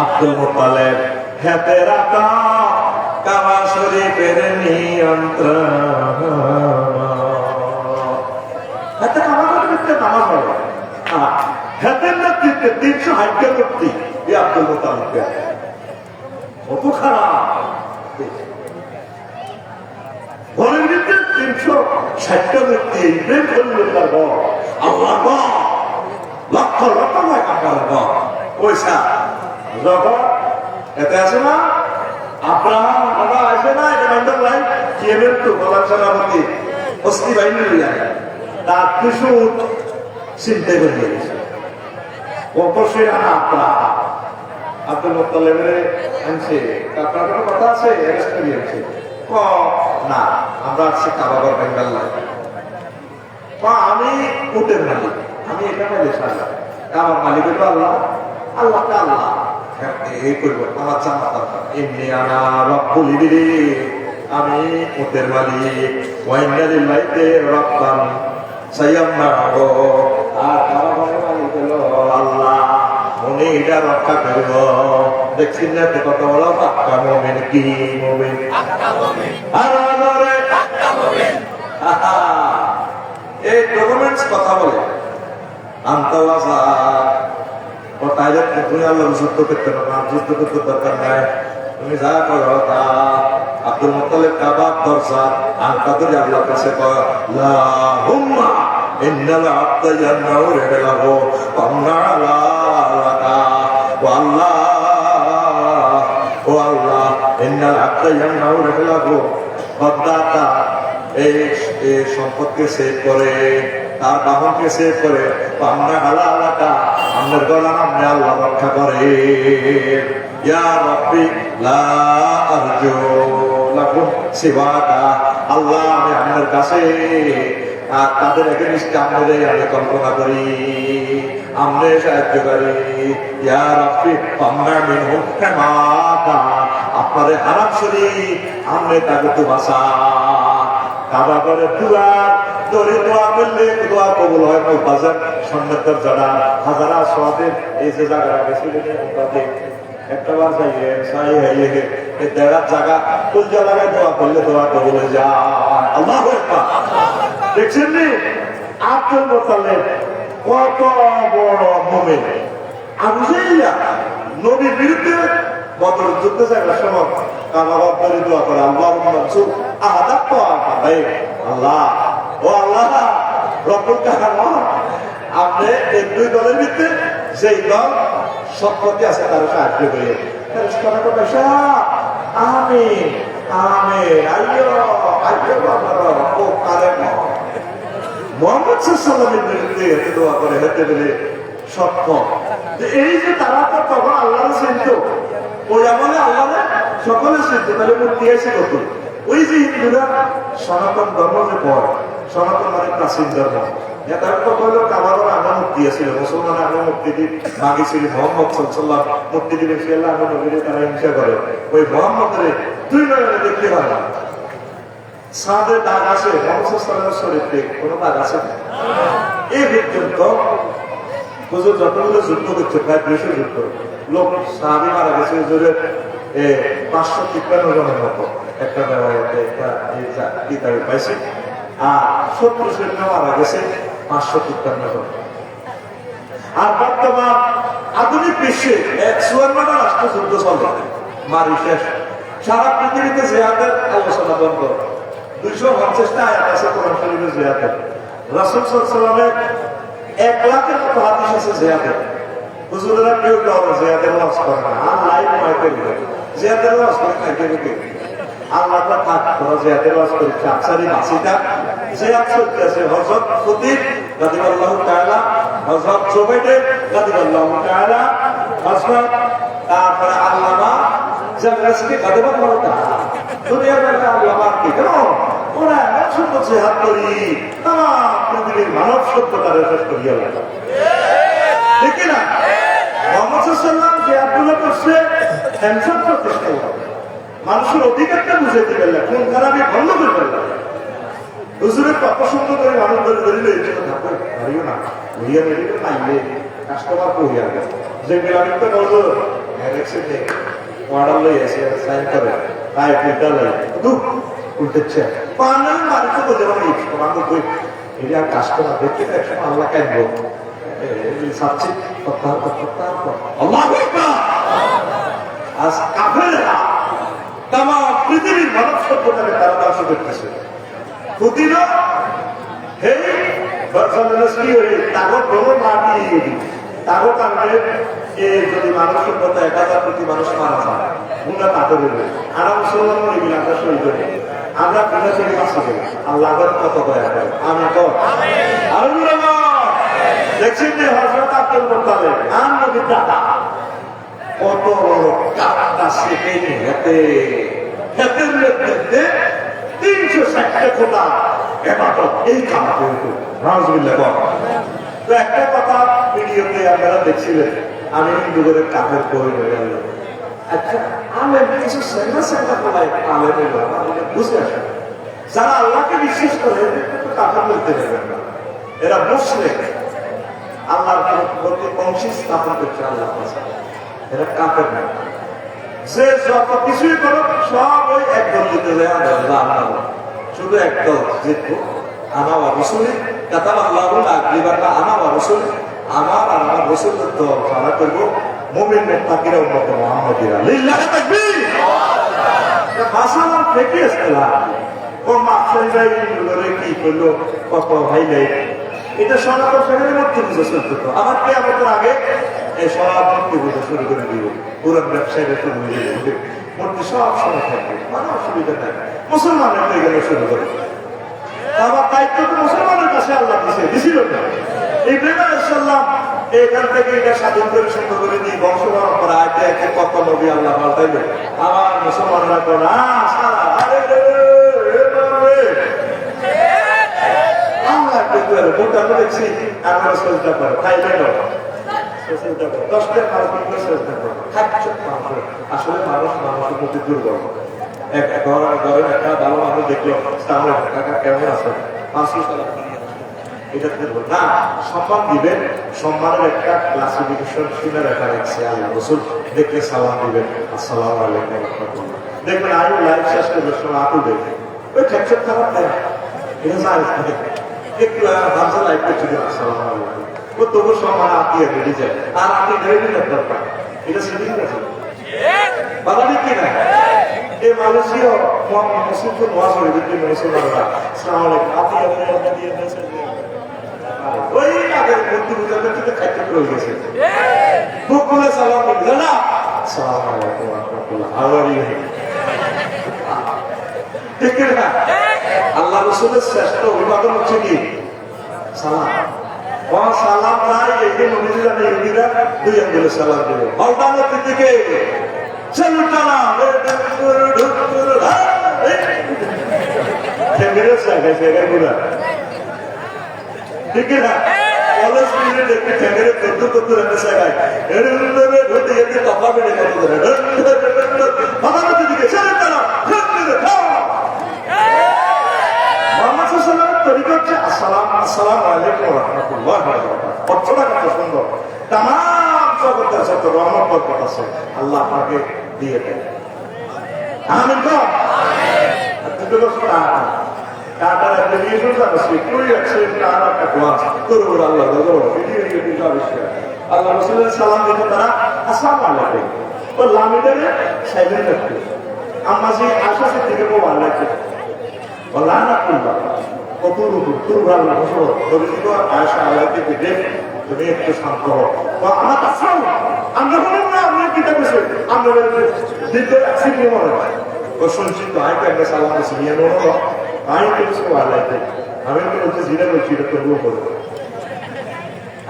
আব্দুল মোত্তালেব হেতে রাখা কাবা শরীফের নিয়ন্ত্রণ হাতে কাবা শরীফের নামাজ হবে হেতের নেতৃত্বে 300 হাজ্জা ব্যক্তি এই আব্দুল মোত্তালেবকে কত খারাপ ঘরের ভিতরে 360টা ব্যক্তি ইভেন্ট করলে পারবো আল্লাহ লক্ষ লক্ষ টাকা পয়সা যখন এতে আছে না আব্রাহাম বাবা আসবে না এটা মেন্টাল লাইন কি এবেন তো প্রধান সেনাপতি অস্থি বাহিনী যায় তার কিছু চিন্তা করে দিয়েছে অবশ্যই আপনারা আব্দুল মোত্তালেবের আনছে আপনার কোনো কথা আছে অ্যারেস্ট করে দিয়েছে না, আমরা আসছি কাবাগর বেঙ্গাল লাগে। আমি উটের মালিক, আমি এটা বলে সারা আমার মালিক হলো আল্লাহ, আল্লাহটা আল্লাহ এই করবো আমার জানা দরকার। এমনি আনা রব্বুল ইবিলি, আমি উটের মালিক। ওয়াইনালিল লাইতে রব্বান সাইয়ামনাহু, আর কাবাগরের মালিক হলো আল্লাহ, উনি এটা রক্ষা করব। দেখছেন না কত বড় পাক্কা মুমিন, কি মুমিন, পাক্কা মুমিন, আর আল্লাহরে পাক্কা মুমিন। এই ডকুমেন্টস কথা বলে আন্তওয়াজা ও তাইলে তুমি আল্লাহ যুদ্ধ করতে না, যুদ্ধ করতে দরকার নাই, তুমি যা করো তা। আব্দুল মুত্তালিব কাবার দরজা আনকা ধরে আল্লাহর কাছে কয় লা হুম্মা ইন্নাল আবদা ইয়ানউ রিহলাহু ওয়ান্না আলা লাকা ওয়া আল্লাহ ও আল্লাহ ইন্নাল আবদা ইয়ানউ রিহলাহু, বান্দাটা এই সম্পদকে সেভ করে, তার বাহনকে সেভ করে, আমরা হালা আলাদা আমাদের গলাম আপনি আল্লাহ রক্ষা করে। ইয়া রাব্বি লা আরজু লাকুম সিওয়াকা, আল্লাহ আমি আপনার কাছে আর তাদের এগেইনস্টে আমাদের আমি কল্পনা করি, আমরা সাহায্য করি। ইয়া রাব্বি পামনা মিনহুম কামাতা, আপনাদের হারাম শরীর আমরা তাকে তো বাঁচা। কাবাগরের দুয়ার দরে দোয়া করলে দোয়া কবুল হয়। বাজার সন্ন্যতের যারা হাজারা সোয়াদের এই যে জায়গা গেছিল একটা বার যাইয়ে সাই হাইয়ে এই দেড়ার জায়গা কুলজা লাগায় দোয়া করলে দোয়া কবুল হয়ে যায়। আল্লাহু আকবার। দেখছেন নি আব্দুল মুত্তালিব কত বড় মুমিন। আবু জাহল নবীর বিরুদ্ধে বদর যুদ্ধে যাওয়ার সময় কাবাগর দরে দোয়া করে আল্লাহুম্মা মানসুর আহাদাত ভাই আল্লাহ, ও আল্লাহ রব্বুল কাহার, আপনি এই দুই দলের ভিতরে যেই দল সম্পত্তি আছে তার সাহায্য করে। আমি আমি আইয়ো আইয়ো ও কারে মুহাম্মদ সাল্লাল্লাহু আলাইহি বিরুদ্ধে দোয়া করে হেতে বলে সত্য। এই যে তারা তো তখন আল্লাহর চিন্ত, ওই আমলে আল্লাহ সকলে চিন্ত, তাহলে মূর্তি আছে কত। ওই যে হিন্দুরা সনাতন ধর্ম যে পড়ে, সনাতন মানে প্রাচীন ধর্ম, তার তো বললো কাবাগর আগে মুক্তি আছিল, মুসলমান আগে মুক্তি দিয়ে মাগিছিল মোহাম্মদ সাল্লাল্লাহু মুক্তি দিলে ফেলা আগে নবীরে তারা হিংসা করে। ওই মোহাম্মদের দুই নয়নে দেখতে পারে না, সাদের দাগ আছে মোহাম্মদ সাল্লাল্লাহু শরীরে কোনো দাগ আছে না। এই পর্যন্ত হুজুর যতগুলো যুদ্ধ করছে প্রায় 200 যুদ্ধ, লোক সাহাবী মারা গেছে জোরে 553 জনের মতো একটা কিতাবে পাইছে। আর 70 সৈন্য মারা গেছে 553 জন। আর বর্তমান আধুনিক বিশ্বে 154টা রাষ্ট্র যুদ্ধ চলে, মারি শেষ। সারা পৃথিবীতে জিহাদের আলোচনা বন্ধ। 250টা আয়াত আছে কোরআন শরীফে জিহাদের। রাসূল সাল্লাল্লাহু আলাইহি ওয়াসাল্লামের 1 লাখের মতো হাদিস আছে জিহাদের। হুজুরেরা কেউ জিহাদের ওয়াজ করে না, আর লাইভ মাইকে জিহাদের ওয়াজ করে খাইতে রেখে আল্লাহ থাক তোরা জিহাদের ওয়াজ করেছে। আফসারি মাসিটা জিহাদ চলতেছে। হযরত খুতিব রাদিয়াল্লাহু তাআলা, হযরত জুবাইর রাদিয়াল্লাহু তাআলা, হযরত তারপরে আল্লামা জালাসকে রাদিয়াল্লাহু তাআলা, দুনিয়ার মধ্যে আল্লামা কি কেন ওরা এমন সুন্দর জিহাদ করি তাম পৃথিবীর মানব সভ্যতার শেষ করিয়া লাগে, ঠিক না? মুহাম্মদ সাল্লাল্লাহু আলাইহি ওয়াসাল্লাম জিহাদগুলো করছে হিংসা প্রতিষ্ঠা করে, মানুষের অধিকারটা বুঝাইতে পারলে, কোন খারাপই বন্ধ করে পারলে। হুজুরের কত সুন্দর করে মানুষ ধরে ধরিলে হারিও না হইয়া মেরিয়ে পাইলে কাস্টমার করিয়া গেল যে গ্রামীণ তো বলতো অর্ডার লই আছে সাইন করে তাই ফিল্টার লাই উল্টেছে পানের বাড়িতে বলতে পারি তোমাকে বই এটা কাস্টমার দেখতে একসময় আল্লাহ কাইব সাচ্ছি আল্লাহ আজ কাফেররা তাম পৃথিবীর মানব সভ্যতাকে তারা ধ্বংস করতেছে। প্রতিটা হে তাগো কারণে যদি মানুষ সভ্যতা 1000 কোটি মানুষ মারা যায় গুণা তাতে দেবে আর মুসলমান আমরা সই করি আমরা গুণা চলে বাঁচা দেবো আল্লাহ কত দয়া করে আমি তো দেখছেন যে হযরত আব্দুল মুত্তালিব আর নবীর দাদা কত বড় কাটা সেকেন্ড হেতে হেতের মধ্যে 360 খোদা এবাদত এই কাম করতো নাউজুবিল্লাহ। তো একটা কথা ভিডিওতে আপনারা দেখছিলেন, আমি হিন্দুদের কাপের করে হয়ে গেল। আচ্ছা আমি কিছু সেন্টা বলাই আলেমের বুঝে আসে যারা আল্লাহকে বিশ্বাস করে কাপড় বলতে পারবেন না, এরা মুশরিক, আল্লাহর প্রতি অংশী স্থাপন করছে আল্লাহ, এরা কাপের না। যে যত কিছুই করো সব ওই একদল দিতে যায় আল্লাহ, শুধু একদল জিতবো আমার রসুল কথা আল্লাহ আগলিবার না আমার রসুল, আমার আর আমার রসুলের তো খানা করবো মুমিন মুত্তাকিরা উম্মত মুহাম্মাদিরা লিল্লাহ তাকবীর। মাসালার থেকে আসলা ও মাফসাই যাই করে কি করলো কত ভাই নাই, এটা সনাতন সেখানে মূর্তি পুজো চলতো। আমার কে আমাদের আগে এই সব মূর্তি পুজো শুরু করে দিব, পুরান ব্যবসায়ীরা শুরু করে দিব, মূর্তি সব সময় থাকবে, মানে অসুবিধা নাই। মুসলমানের হয়ে গেলে শুরু করে আমার দায়িত্ব তো মুসলমানের কাছে আল্লাহ দিছিল না। ইব্রাহিম আলাইহিস সালাম এখান থেকে এটা স্বাধীন করে সুন্দর করে দিয়ে বংশ পরম্পরা একে একে কত নবী আল্লাহ পাল্টাইবে। আমার মুসলমানরা তো না আল্লাহ ভুটান দেখছি আমরা চেষ্টা করে থাইল্যান্ড আসলে মানুষ মানুষের প্রতি দুর্বল। ঘরের একটা ভালো মানুষ দেখলো কেমন আছে এটা না সম্মান দিবেন, সম্মানের একটা ক্লাসিফিকেশন শুনে রাখা রাখছে আল্লাহ রসুল, দেখলে সালাম দিবেন আসসালামু আলাইকুম রাহমাতুল্লাহ। দেখবেন আমি লাইভ শেষ করবে সময় আপু দেখবে ওই ক্যাপচার খারাপ দেয় এটা জানি একটু ভাবছে লাইভ করছি আসসালামু আলাইকুম ও তবু সম্মান আত্মীয় রেডি যায় আর আপনি রেডি দরকার এটা সেদিন আছে বাবা কি না এই মালয়েশিয়া মুসলিম ওয়াজ হয়ে গেছে মুসলমানরা আসসালামু আলাইকুম আপনি আপনাদের দিয়ে মেসেজ ওই আগের মূর্তি পূজাদের থেকে খাইতে রয়ে গেছে বুক বলে সালাম দিল না আসসালামু আলাইকুম ওয়া রাহমাতুল্লাহ হাউ আর ইউ ঠিক না। আল্লাহ রাসূলের শ্রেষ্ঠ অভিবাদন হচ্ছে কি সালাম। ও সালাম নাই এই মনিরা নেই ইহুদিরা দুই আঙ্গুলে সালাম দিবে হলদানের দিকে চলুটানা ক্যামেরা জায়গায় জায়গায় পুরা ঠিক না। কলেজ মিনিট একটু ক্যামেরা করতে করতে রাখতে জায়গায় ঢুকতে যেতে তফা বেড়ে কত ধরে হলদানের দিকে চলুটানা তরিকা হচ্ছে আসসালামু আলাইকুম ওয়া রাহমাতুল্লাহি ওয়া বারাকাতুহু। অর্থটা কত সুন্দর, তামাম জগতের যত রহমত বরকত আছে আল্লাহ আপনাকে দিয়ে দেন। আমিন তো টাটার একটা নিয়ে শুনতে আসছি কুড়ি অ্যাক্সিডেন্ট আর একটা ক্লাস করবো আল্লাহ আল্লাহ রসুলের সালাম দিতে তারা আসসালামু আলাইকুম ও লামিটারে সাইলেন্ট রাখতে আমাজি আশাসের দিকে খুব ভালো লাগছে বলা না করবা কত রূপ ভালো বসো আয়সা আল্লাহকে দেখে তুমি একটু শান্ত হও আমার কাছে আমরা বলেন না আপনি কি করছে আমরা দিতে সিটি মনে হয় ও শুনছি তো আই একটা সালাম দিছি নিয়ে নেবো আমি কিছু ভালো লাগছে আমি তো বলছি জিরা বলছি এটা করবো করবো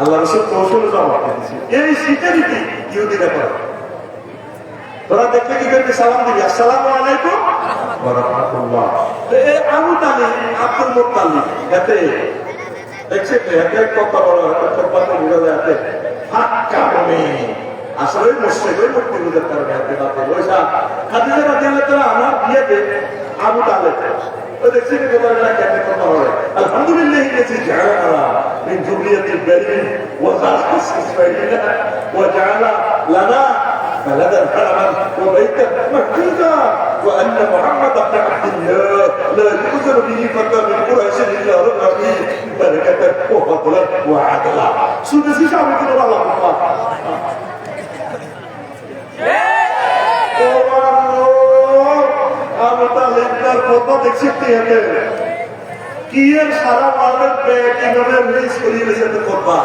আল্লাহ রসুল কৌশল জবাব দিয়েছি এই শীতে দিতে ইহুদিরা করে তোরা দেখলে কি করতে সালাম দিবি আসসালামু আলাইকুম ওয়া রাহমাতুল্লাহ। এই আবু তালিব আব্দুল মুত্তালিব এতে দেখছে এতে কত বড় একটা কথা বুঝা যায় এতে ফাক্কা মনে আসলে মুশরিক ওই মূর্তি পূজার কারণে এতে বাতে ওইসা খাদিজা রাদিয়াল্লাহু তাআলা আমার বিয়েতে আবু তালিব তো দেখছি কি কথা কেন কথা হয় আলহামদুলিল্লাহ الذي جعلنا من ذرية البريء وخلق إسماعيل وجعل لنا بلدا حرما وبيتا محجوزا وأن محمد بن عبد الله لا يؤذن به فتى من قريش إلا رضى به بركة وفضلا وعدلا. سنسي شعبك الله আমি তালিমটার কথা দেখছি কি এর সারা মানবের কিভাবে রিলিজ করিয়ে যেতে করবা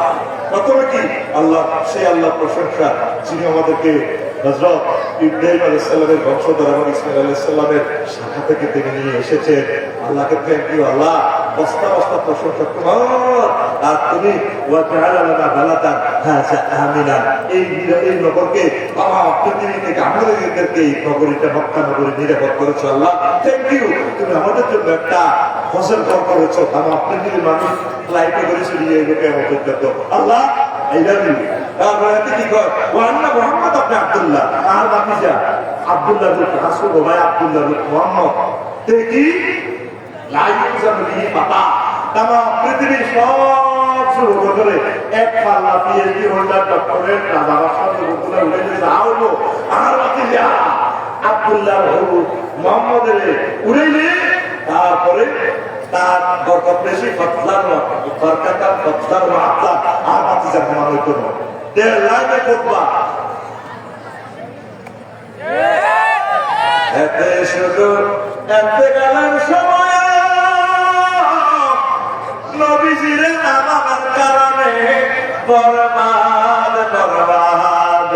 প্রথমে কি আল্লাহ সেই আল্লাহ প্রশংসা যিনি আমাদেরকে হযরত ইব্রাহিম আলাইহিস সালামের বংশধর এবং ইসমাঈল আলাইহিস সালামের শাখা থেকে তিনি নিয়ে এসেছেন। আল্লাহকে থ্যাংক ইউ আল্লাহ বস্তা বস্তা প্রশংসা তোমার। আর তুমি এই নগরকে পৃথিবী থেকে আমাদেরকে এই নগরীটা মক্কা নগরী নিরাপদ করেছো আল্লাহ, থ্যাংক ইউ। তুমি আমাদের জন্য একটা ফসল ঘর করেছো, আমার পৃথিবীর মানুষ ফ্লাইটে করেছো নিয়ে লোকে আমাদের জন্য আল্লাহ এই লাভ ইউ। তারপরে কি কয় ওয়ান্না মোহাম্মদ আপনি আব্দুল্লাহ আর বাতিজা আব্দুল্লাহ হাসুল ভাই আব্দুল্লাহ মোহাম্মদ দেখি পৃথিবীর সব শুরু করে এক পাল্লা পিএইচডি হোল্ডার ডক্টরেট রাজা আর বাতিজা আব্দুল্লাহ মোহাম্মদের উড়াইলে তারপরে তার বরকত বেশি ফতলার বরকতার ফতলার মাত্রা আর বাতিজা প্রমাণ হইতো না। দেড় লাইনে খুতবা এতে শুধু এতে গেলেন সময় নবীজির নামার কারণে বরবাদ বরবাদ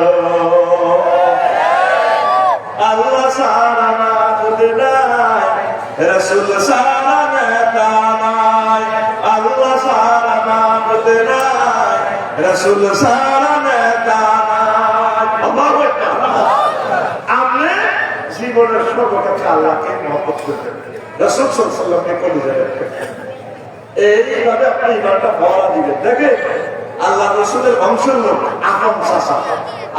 আল্লাহ সারা মাবুদ নাই রাসূল সারা নেতা নাই আল্লাহ সারা মাবুদ নাই রাসূল সারা নেতা নাই। আল্লাহু আকবার। আপনি জীবনের সর্বকাছে আল্লাহকে মহব্বত করবেন, রাসূল সাল্লাল্লাহু আলাইহি ওয়াসাল্লামকে কলিজায় রাখবেন, এইভাবে আপনি ইমানটা ভরা দিবেন। দেখেন আল্লাহ রসুলের বংশের লোক আপন চাষা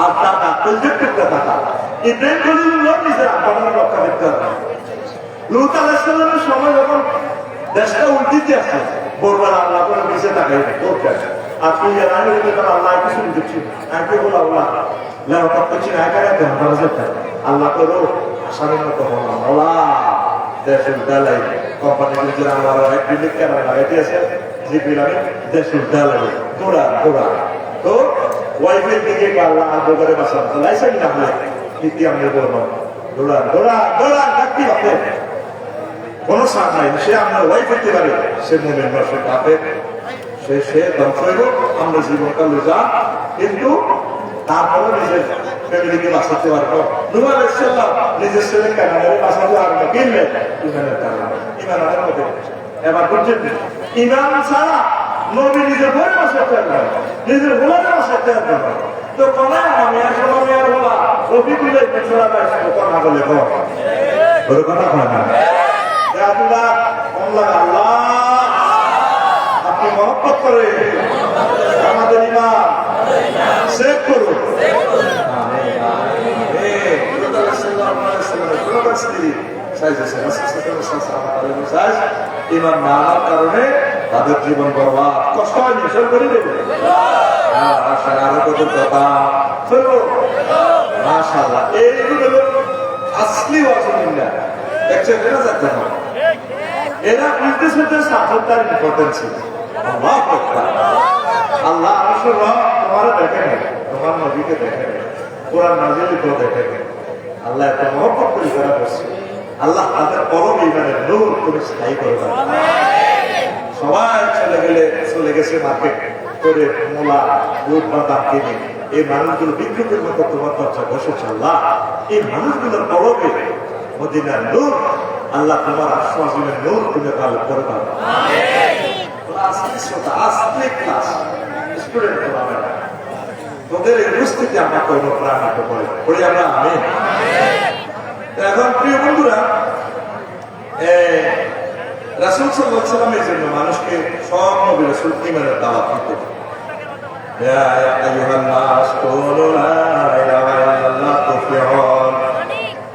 আর টাকা প্রজেক্টের টাকা ইব্রাহিম খলিলুল্লাহ নিজের আপনার রক্ষা দেখতে হবে। লূত আলাইহিস সালামের সময় যখন দেশটা উল্টিতে আসে বলবার আল্লাহ করে নিচে তাকাই করতেন আপনি আল্লাহ কিছু দিচ্ছি আগে বলো আল্লাহ লেখা করছি আল্লাহ করো স্বাধীনতা হলাম ওলা দেশ উদ্যালয় কোম্পানি আমার এক বিল্ডিং ক্যামেরা লাগাইতে আছে যে বিল্ডিং দেশ উদ্যালয় ঘোড়া ঘোড়া তো ওয়াইফের দিকে আল্লাহ আগে বাসা লাইসেন্স না হলে নীতি আমি বলবো ঘোড়া ঘোড়া ঘোড়া ডাকতে হবে কোন সার নাই, সে আমরা ওয়াইফ হইতে পারে, সে মোমেন সে পাবে সে ধ্বংস হইব আমরা জীবনটা লোজা, কিন্তু তারপরে নিজের ফ্যামিলিকে বাঁচাতে পারবো। নূহ আলাইহিস সালাম নিজের ছেলে কানাডারে বাঁচাতে পারবে কিনলে ইমানের কারণে ইমানের মধ্যে। এবার বুঝছেন ইমান ছাড়া নবী নিজের বই বাঁচাতে পারবে নিজের গোলামে বাঁচাতে পারবে তো কোনা আমি আসলে আমি আর বলা রফিকুল ছোড়া পাইছি কথা বলে ওর কথা কয় না আল্লাহ আল্লাহ আপনি মহব্বত করে আমাদের ইমান সেভ করুন। ইমান না হওয়ার কারণে তাদের জীবন বরবাদ কষ্ট হয়নি সব করে দেবে আরো কত কথা মাশাআল্লাহ এইগুলো আসলি ওয়াজিবিল্লাহ দেখছেন এরা যাচ্ছে না এরা বুঝতে স্বাধীনতার ইম্পর্টেন্স আল্লাহ আল্লাহ আসল তোমার দেখেন তোমার নবীকে দেখেন কোরআন নাজিলকে দেখেন আল্লাহ এত মহব্বত করে করা করছে আল্লাহ তাদের পরম ইমানের নূর করে স্থায়ী করে সবাই চলে গেছে মার্কেট করে মোলা দুধ বাদাম কিনে এই মানুষগুলো বিদ্যুতের মতো তোমার দরজা বসেছে আল্লাহ এই মানুষগুলোর পরবে মদিনার নূর আল্লাহ তোমার আশ্বাসনের নূর তুমি তাহলে করে দাও তোদের এই উপস্থিতি আমরা কোনো প্রাণিত করি আমরা আমি এখন প্রিয় বন্ধুরা রাসূল সাল্লাল্লাহু আলাইহি ওয়াসাল্লামের জন্য মানুষকে সব নবী রাসূল ঈমানের দাওয়াত দিতে ইয়া আইয়ুহান নাস কুলু লা ইলাহা ইল্লাল্লাহ তুফলিহুন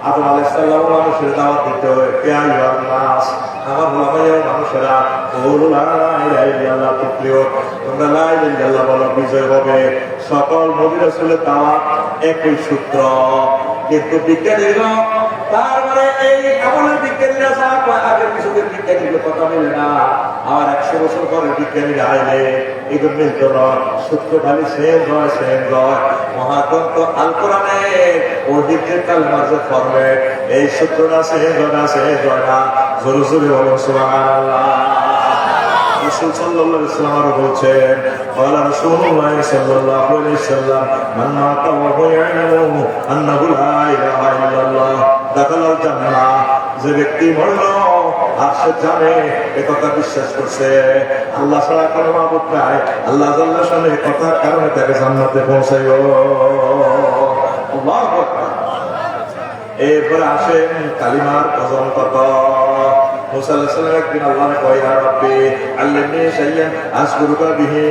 আদম আলাইহিস সালাম মানুষের দাওয়াত দিতে হয় ইয়া আইয়ুহান নাস আমার গোলামের মানুষেরা কুলু লা ইলাহা ইল্লাল্লাহ তুফলিহুন তোমরা লা ইলাহা ইল্লাল্লাহ বলো বিজয় হবে সকল নবী রাসূলের দাওয়াত একই সূত্র কিন্তু বিজ্ঞানীরা তার মানে এই আমলের বিজ্ঞানীরা যা কয় আগের কিছুদের বিজ্ঞানীগুলো কথা মিলে না আর 100 বছর পরে বিজ্ঞানীরা আইলে এগুলো মিলত নয় সূত্র খালি সেম নয় মহাগ্রন্থ আল কোরআনে ওহির যে কালমার যে ফরম্যাট এই সূত্রটা সেম হয় না জোরে জোরে বলো সুবহানাল্লাহ। রাসূল সাল্লাল্লাহু আলাইহি ওয়াসাল্লাম বলেন ক্বালা রাসূলুল্লাহ সাল্লাল্লাহু আলাইহি ওয়াসাল্লাম মান মাতা ওয়া হুয়া ইয়ালামু আন্নাহু লা ইলাহা ইল্লাল্লাহ দাখালাল জান্নাহ যে ব্যক্তি মরল আর সে জানে একথা বিশ্বাস করছে আল্লাহ ছাড়া কোনো মাবুদ নাই, আল্লাহ জাল্লা শানে কথার কারণে তাকে জান্নাতে পৌঁছাইও। আল্লাহু আকবার। এরপরে আসেন কালিমার ওজন কত। মুসা আলাইহিস সালাম একদিন আল্লাহকে কয়, ইয়া রাব্বি আল্লিমনি শাইয়ান আযকুরুকা বিহি।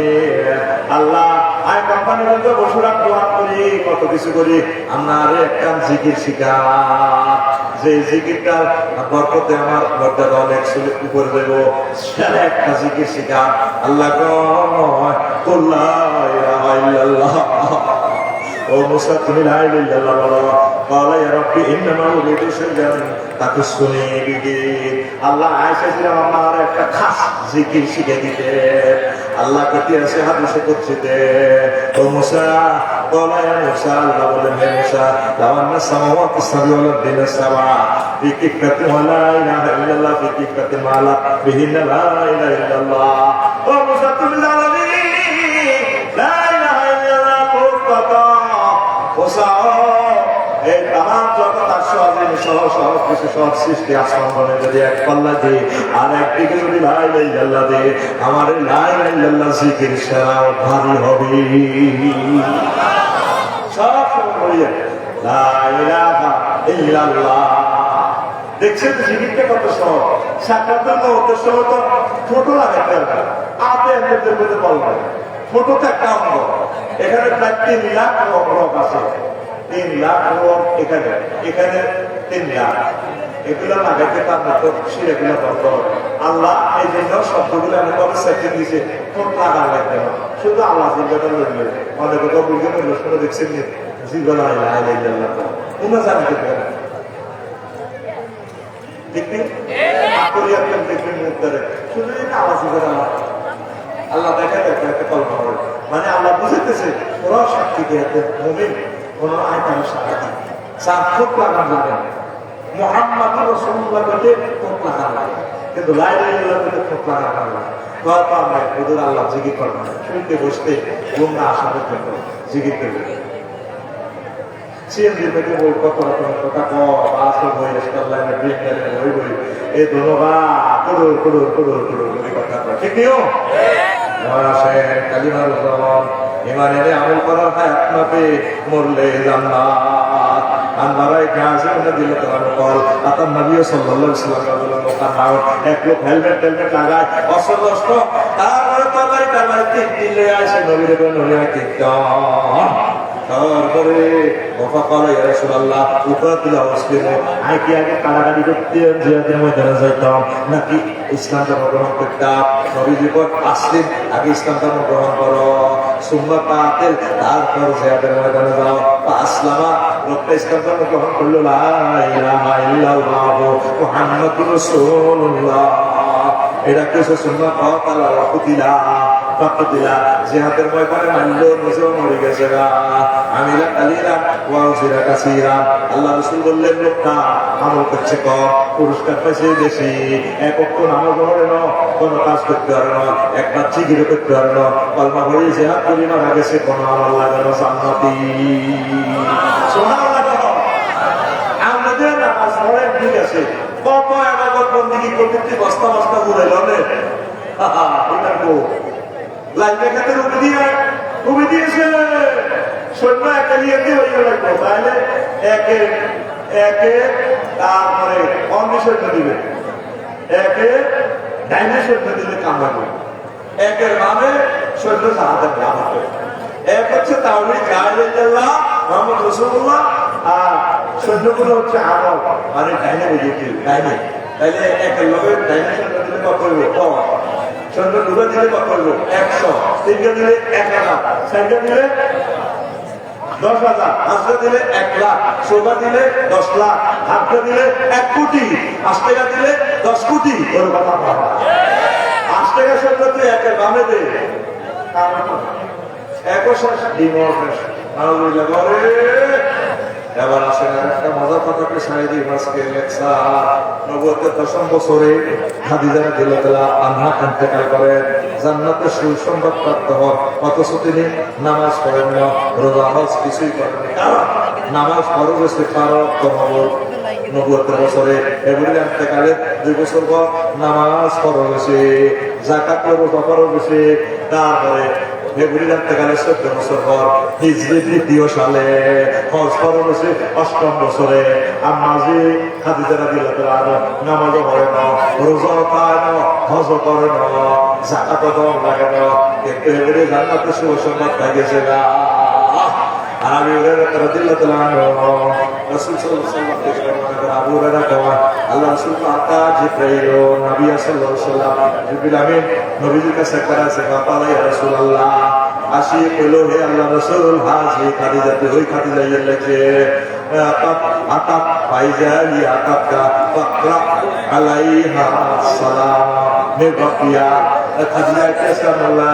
আল্লাহ আয় কোম্পানির মধ্যে বসে দোয়া করি, কত কিছু করি, আমার একটা জিকির শিখা, যে জিকিরটার বরকতে আমার মর্যাদা অনেক উপরে দেব, সেটা একটা জিকির শিখা। আল্লাহ কয় কুল লা ইলাহা ইল্লাল্লাহ। ও মুসা তুমি লা ইলাহা ইল্লাল্লাহ বলো। قال يا ربي انما اريد شيئا تقصني به। আল্লাহ আয়েশা ছিল আমার একটা খাস জিকির শিখে দিতে। আল্লাহ কতি আছে হাদিসে কুদসিতে, ও মুসা قال يا موسى আল্লাহ বলেন, হে মুসা লাউ আন্না সামাওয়াতি সাবআ ওয়াল আরদিনা সাবআ ফি কিফাতি ওয়া লা ইলাহা ইল্লাল্লাহ ফি কিফাতি মা লা বিহিন্না লা ইলাহা ইল্লাল্লাহ। ও মুসা তুমি জানো লা ইলাহা ইল্লাল্লাহ কত মুসা এই তামাম জগৎ আর সব কিছু সব সৃষ্টি আসমান বনে যদি এক পাল্লা দিয়ে আর একদিকে যদি লা ইলাহা ইল্লাল্লাহ দিয়ে আমার এই লা ইলাহা ইল্লাল্লাহ জিকির সারা ভারী হবে। সব বলিয়ে লা ইলাহা ইল্লাল্লাহ। দেখছেন জিকিরটা কত সহজ। সাকাতের উদ্দেশ্য হতো ছোট লাগাতে হবে, আপনি এমনিদের মধ্যে বলবেন ছোট তো একটা অঙ্গ, এখানে প্রায় 3 লাখ অঙ্গ আছে। 3 লাখ রোগ এখানে, এখানে 3 লাখ। এগুলো লাগাইতে তার মতো সেগুলো বন্ধ হবে। আল্লাহ এই জন্য শব্দগুলো এমনভাবে সেটে দিয়েছে ঠোঁট লাগা লাগবে না, শুধু আল্লাহ জিজ্ঞাসা লড়বে। অনেক কথা বুঝে শুনে দেখছেন জিজ্ঞাসা কোনো জানতে পারে দেখবেন দেখবেন মুক্তারে শুধু আওয়াজ আল্লাহ দেখা দেখে একটা কল্পনা করে, মানে আল্লাহ বুঝেতেছে ওরা সাক্ষী দিয়ে মুমিন কোন আয়তার সাক্ষী চার ঠোঁট লাগানো লাগে, মুহাম্মদ রাসূলুল্লাহ বলে ঠোঁট লাগানো লাগে, কিন্তু লা ইলাহা ইল্লাল্লাহ বলে ঠোঁট লাগানো লাগে। কত আমরা ওদের আল্লাহ জিকির করবো না, শুনতে বসতে গুমরা আসাদের জন্য জিকির করবে। সিএনজির মধ্যে বই কত রকমের কথা বাসের বই, স্টারলাইনের ব্রিজলাইনের বই বই এই ধন্যবাদ করুর করুর করুর করুর বই কথা ঠিক নিও। কালিমার উদাহরণ ইমানের আমল করার হয় আপনাকে মরলে জান্নাত। আনবারাই গাছে উঠে দিলে তোমার কল আতার নবী সাল্লাল্লাহু আলাইহি ওয়াসাল্লাম মোকাম্মাল এক লোক হেলমেট টেলমেট লাগায় অস্ত্র অস্ত্র তারপরে তরবারি টারবারি তিন দিলে আসে নবীর নবীর তারপরে ওফাকাল ইয়া রাসূলুল্লাহ উকাতিল মুসলিম আই কি আগে কারাগারি করতে জিহাদের ময়দানে যাইতাম নাকি ইসলাম ধর্ম গ্রহণ করতাম? নবীজি বলেন আসলিম আগে ইসলাম ধর্ম গ্রহণ করো, সুম্মা কাতিল তারপর জিহাদের ময়দানে যাও। আসলামা লোকটা ইসলাম ধর্ম গ্রহণ করলো, লা ইলাহা ইল্লাল্লাহ মুহাম্মাদুর রাসূলুল্লাহ। এটা কিছু সুন্নাহ কাতালা রাকুতিলা ফাকতিলা জিহাদের ময়দানে মানলো নিজেও মরে গেছে না। আমিলা কালিলা ওয়া উসিরা কাসীরা। আল্লাহ রাসূল বললেন লোকটা আমল করছে কম, পুরস্কার পাইছে বেশি। এক ওয়াক্ত নামাজ পড়ে না, কোন কাজ করতে পারে না, একবার জিকির করতে পারে না, কলমা পড়ে জিহাদ করি মারা গেছে, কোন আমল লাগে না, জান্নাতি। সুবহানাল্লাহ। আমাদের নামাজ পড়ে ঠিক আছে, কত ইবাদত বন্দেগী করতে বস্তা বস্তা ঘুরে লনে এটা কো লাইনে খেতে রুবি দিয়েছে সৈন্য একটা নিয়ে দিয়ে হয়ে গেল, তাহলে একে একে তারপরে অন্য সৈন্য দিবে, একে ডাইনে সৈন্য দিলে কামাবে, একের মানে সৈন্য জাহাজের নাম হবে। এক হচ্ছে তাওহীদ লা ইলাহা ইল্লাল্লাহ মুহাম্মদ রাসূলুল্লাহ, আর সৈন্যগুলো হচ্ছে আমল মানে ডাইনে বুঝিয়েছে ডাইনে। তাইলে একের লগে ডাইনে সৈন্য দিলে কত হইব? সৈন্য ডুবে দিলে কত হইব? 100, তিনটা দিলে 1000, চারটা দিলে 10,000, পাঁচটা দিলে 1 লাখ, 16টা দিলে 10 লাখ, 8টা দিলে 1 কোটি, 5 টাকা দিলে 10 কোটি। ওর কথা বলা 5 টাকা সৈন্য তুই একের বামে দে এবার আসেন একটা মজার কথাকে সাইদি মাসকে নবুয়তের 10ম বছরে খাদিজা রাদিয়াল্লাহু আনহা ইন্তেকাল করেন, জান্নাতের সুসংবাদ প্রাপ্ত হন। অথচ তিনি নামাজ পড়েন না, রোজা হজ কিছুই করেন না, কারণ নামাজ ফরজ হচ্ছে ফারজ, নবুয়তের বছরে এগুলি এতেকালের 2 বছর পর নামাজ ফরজ হয়েছে, যাকাত রোজা ফরজ হয়েছে, তারপরে এগুলির এতেকালের 14 বছর পর হিজরি 2য় সালে হজ ফরজ হয়েছে 8ম বছরে। আম্মাজি খাদিজা রাদিয়াল্লাহু আনহা নামাজও পড়ে না, রোজাও খায় না, হজও করে না, যাকাতও দেওয়া লাগে না, কিন্তু এগুলি জান্নাতের শুভ সংবাদ পাই গেছে না। আর আবু হুরায়রা রাদিয়াল্লাহু আনহু রাসূল সাল্লাল্লাহু আলাইহি ওয়াসাল্লাম থেকে আবু হুরায়রা কওয়া আল্লাহ রাসূল আতা জিব্রাইল নবী সাল্লাল্লাহু আলাইহি ওয়াসাল্লাম জিবরিল আমিন নবীজির কাছে করেছে বাবা ইয়া রাসূলুল্লাহ আসি কইলো হে আল্লাহ রাসূল হাজি খাদিজা তো ওই খাদিজা ইল্লাকে আতাত ফাইজালি আতাতকা ফাকরা আলাইহা সালাম নিবাকিয়া খাদিজা কেসা আল্লাহ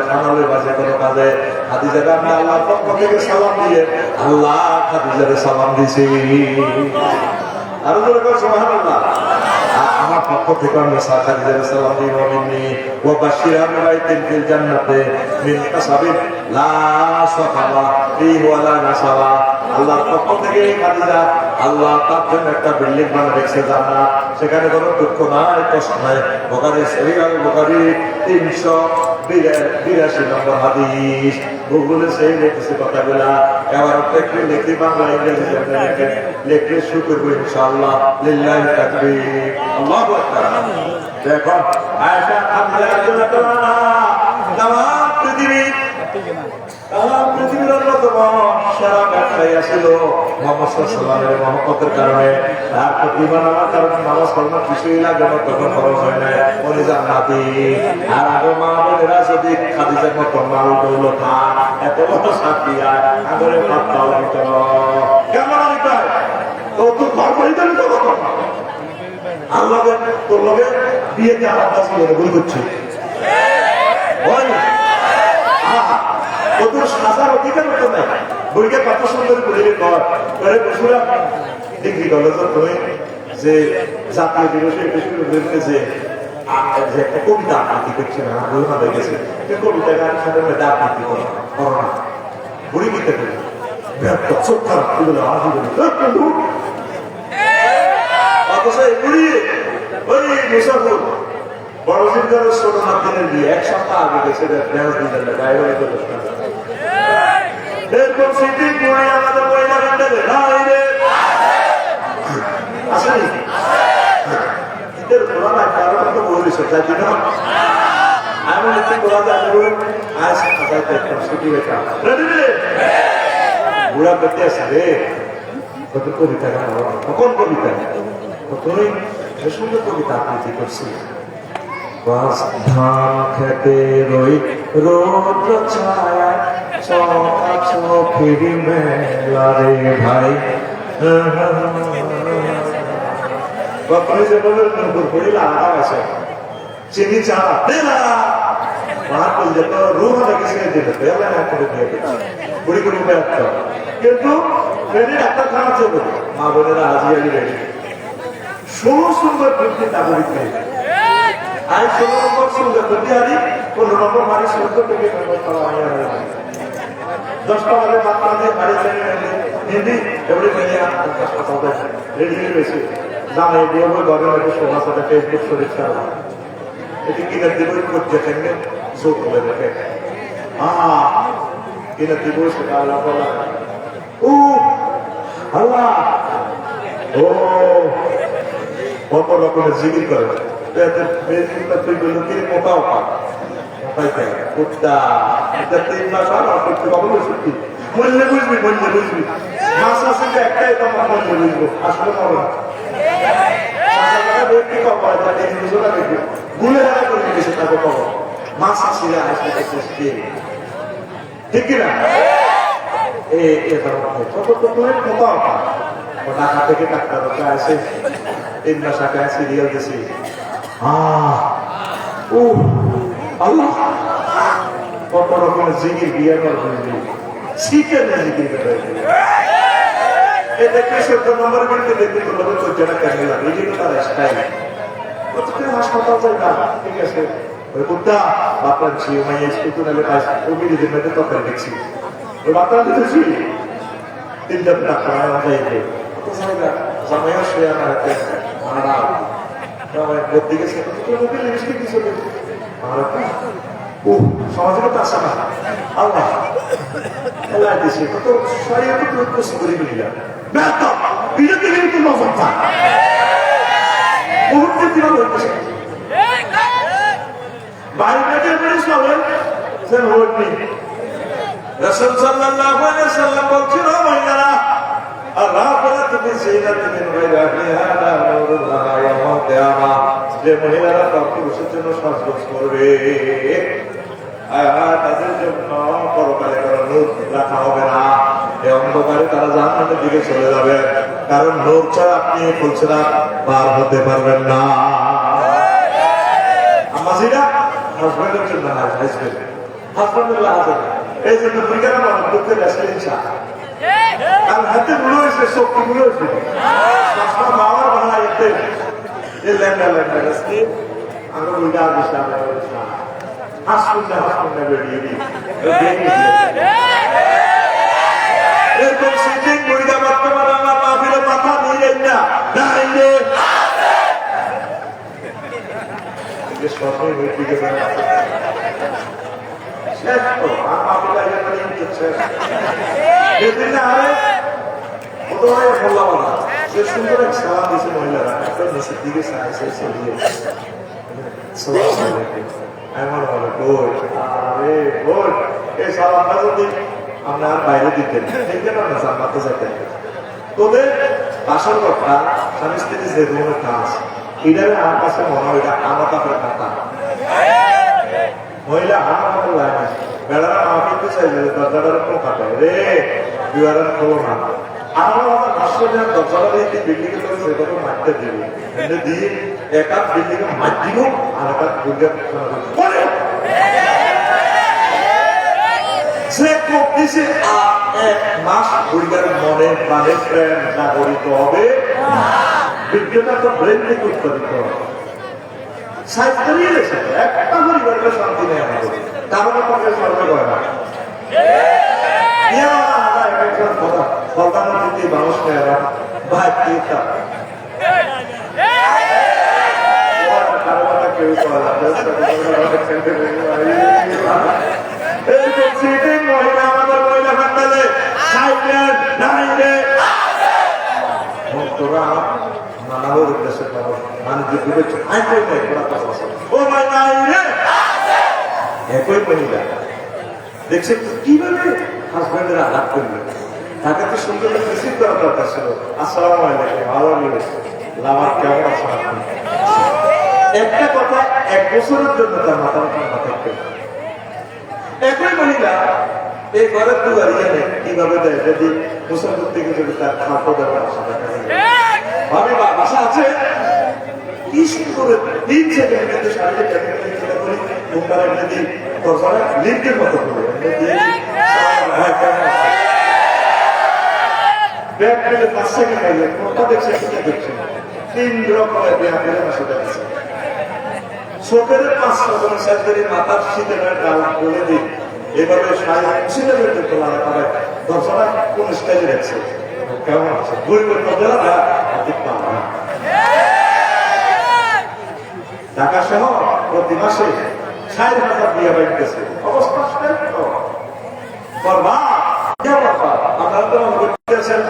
খানালে বাজে কোন কাজে খাদিজা আমি আল্লাহর পক্ষ থেকে সালাম দিয়ে আল্লাহ খাদিজারে সালাম দিছি। আর বলে সুবহানাল্লাহ আমার পক্ষ থেকে আমি খাদিজারে সালাম দিই মুমিনি ওয়া বাশিরা বাইতিন ফিল জান্নাতে মিন কাসাবিন লা সাকাবা ফিহি ওয়ালা নাসাবা। আল্লাহর পক্ষ থেকে খাদিজা আল্লাহ তার জন্য একটা বিল্ডিং বানিয়ে রেখেছে জান্নাত, সেখানে কোনো দুঃখ নাই, কষ্ট নাই। বুখারী সহিহ বুখারী 382 নম্বর হাদিস। গুগলে সেই লিখেছে কথাগুলা, এবার দেখলে লিখি বাংলা ইংরেজি লিখলে শুরু করবো ইনশাআল্লাহ। লিল্লাহি তাকবীর, আল্লাহু আকবার। দেখো আয়েশা খাদিজা রাদিয়াল্লাহু আনহা তামাম পৃথিবীর অন্যতম সেরা ব্যবসায়ী ছিল মুহাম্মদ সাল্লাল্লাহু আলাইহি ওয়াসাল্লামের মহব্বতের কারণে, তার প্রতি ঈমান আনার কারণে নামাজ পড়ানো কিছুই লাগে না, তখন খরচ হয় না, উনি জান্নাতি। আর আগে মা বোনেরা যদি খাদিজার মতো মাল দৌলত এত বড় সাথী আগরে পাত্তাও দিত কেমন আনিতায় তো তো ঘর করিতেন তো কত আল্লাহ তোর লগে বিয়েতে আলাদা ছিল ভুল করছে ওদের সাজার অধিকার হতো না। বইকে কত সুন্দর করে করে বসুরা ডিগ্রি কলেজ তুমি যে জাতীয় দিবসে যে একটা কবিতা আবৃত্তি করছে না রোহা হয়ে গেছে, কবিতা গান সাথে আবৃত্তি করো না বুড়ি গীতে করি চোখ খারাপ অথচ বুড়ি ওই মুসাফুর বড় সিদ্ধার ছোট নাতিনের বিয়ে 1 সপ্তাহ আগে গেছে এরকম স্মৃতি পুরাই আমাদের মহিলা কান্ডারে আসেনি ঈদের পুরানা কারণ তো বলিস চাইছি না আমি একটু বলা যায় আজ ছুটি হয়েছে বুড়া করতে আসে রে কত কবিতা কখন কবিতা তুমি সুন্দর কবিতা আবৃত্তি করছি। ধান খেতে রই রোদ ছায়া ফিরি মেলা রে ভাই আছে চিনি চা যেত রুম বুড়ি করে কিন্তু একটা খানা চলবে মা বোনেরা হাজিয়ালি রেডি 16 সুন্দর নাগরিক নেই আজ 16 নম্বর সুন্দর প্রতিহারি 15 নম্বর মানে সুন্দর থেকে 10টা বাজে মাত্রা দিয়ে বাড়ি হিন্দি এগুলি রেডি হয়ে গেছে জানে দিয়ে গভর্নমেন্ট সমাজ সাথে ফেসবুক শরীর এটি কিনা দিব করতে থাকলে যোগ করে দেখে কিনা দিব সেটা আল্লাহ আল্লাহ ও কত রকমের জিকির করে মোটাও পাক কুত্তা এটা 3 মাস আর করতে কখনো সত্যি মূল্যে বুঝবি মাছ আছে একটাই তোমার মূল্যে বুঝবো আসলে পাবো না গুলে হারা করে দিয়েছে তাকে পাবো মাছ আসলে আসলে ঠিক কিনা কত তুমি মোটাও পাক ঢাকা থেকে ডাক্তার আসে 3 মাস আগে সিরিয়াল দিছি আল্লাহ কত রকমের জিকির বিয়ে করবেন শিখেন জিকির দেখলে 14 নম্বর কিন্তু দেখতে লোকের চোদ্দটা কেমন লাগে এই জন্য তার স্টাইল হাসপাতাল যাই না ঠিক আছে ওই কুত্তা বাপরান ছি মাইয়া স্কুল নালে কাজ ওই দিদির মধ্যে তখন দেখছি ওই বাপরান দিতেছি 3টা ডাক্তার যাইবে কত জায়গা জামাইও শুয়ে আমার হাতে মারা বদলে গেছে লিপস্টিক কিছু ও সমাজের তো আসা না আল্লাহ আল্লাহ দিছে তো শরীরে তো প্রস্তুত করে দিলা ব্যর্থ বিরতি কিন্তু নজর থাক মুহূর্তে দিলাম হইতেছে বাইরে পুলিশ বলেন যে হইনি রাসূল সাল্লাল্লাহু আলাইহি ওয়াসাল্লাম বলছেন ও মহিলারা আরাফাত বিজিনাতিন গায়রিহা লা নূরুল্লাহ ইয়াউমাল কিয়ামা যে মহিলারা পুরুষের জন্য সাজগোজ করবে তাদের জন্য পরকালে কোনো নূর রাখা হবে না এই অন্ধকারে তারা জান্নাতের দিকে চলে যাবে কারণ নূর ছাড়া আপনি ফুলছড়া পার হতে পারবেন না আমাজিরা হাজবেন্ডের জন্য হাজবেন্ডের হাজবেন্ড এই জন্য বিজ্ঞান মানুষ করতে ব্যস্ত ইচ্ছা কারণ হাতে গুলো হয়েছে শক্তি গুলো হয়েছে বাবার ভাড়া এতে এই ল্যান্ডা ল্যান্ডা গাছকে আমরা বলতে আসিস হাসপুন্না বেরিয়ে দিই এরকম সিটিং বইটা বর্তমান আমার মাহফিলে মাথা নিয়ে যাই না দাঁড়িয়ে সবই হয়ে দিকে শেষ তো আমার শেষ যেদিন না আরে প্রথমে বললাম না সে সুন্দর এক সালাম দিয়েছে মহিলারা একটা নিচের দিকে চাইছে চলিয়ে এমন বলে বই আরে বই এই সালামটা যদি আমরা আর বাইরে দিতেন দেখতেন না জান্নাতে যেতেন তোদের বাসর কথা স্বামী স্ত্রী যে ধরনের কাজ এটা আমার কাছে মনে হয় এটা আমার কাপড়ের কথা মহিলা আমার লাগে বেড়ারা মা কিন্তু চাইছে দরজাটার উপর কাটে রে দুয়ারা খোলো না আমার ভাষ্য দরজাটা দিয়ে বিল্ডিং এর করে সেটাকে মারতে দিবি দিয়ে এক হাত বিল্ডিং এ মার দিব আর এক হাত সে করতেছে এক মাস পরিবার মনে প্রাণে প্রেম জাগরিত হবে বিজ্ঞতা তো ব্রেন থেকে উৎপাদিত হবে সাইড করিয়ে গেছে একটা পরিবারের শান্তি নেই আমাদের কারণ পক্ষে সরকার করে না প্রধানমন্ত্রী মানুষ মেয়েরা ভাই কেউ মহিলা আমাদের মহিলা হান্ডালে তোরা নানার উদ্দেশ্যে মানুষ ও মাই নাই রে একই মহিলা দেখছে কিভাবে হাজবেন্ডের আঘাত করবে তাকে তো সুন্দর রিসিভ করার দরকার ছিল আসসালামু আলাইকুম ভালো লাভার কেমন আছেন আপনি একটা কথা এক বছরের জন্য তার মাথার উপর না থাকবে একই মহিলা এই ঘরের দুয়ারিয়ে নেই কিভাবে দেয় যদি গোসল করতে গিয়ে যদি তার খাদ্য দেওয়ার ভাবি বাসা আছে কি করে 3 সেকেন্ড কিন্তু শারীরিক চিন্তা করি তোমরা এমনি দিই দরজাটা লিফটের মতো করে ব্যাগ পেলে 5 সেকেন্ড আগে কোনটা দেখছে সেটা দেখছে 3 রকমের ব্যাগ পেলে বসে যাচ্ছে চোখের 5 রকমের সার্জারি মাথার শীতের ডাল বলে দিই এভাবে শীতের মধ্যে তোলা তারা দরজাটা কোন স্টাইলে রাখছে কেমন আছে দুই করে না ঢাকা সহ প্রতি মাসে 60,000 বিয়ে বাড়িতেছে অবস্থা আপনারা তো বলতেছেন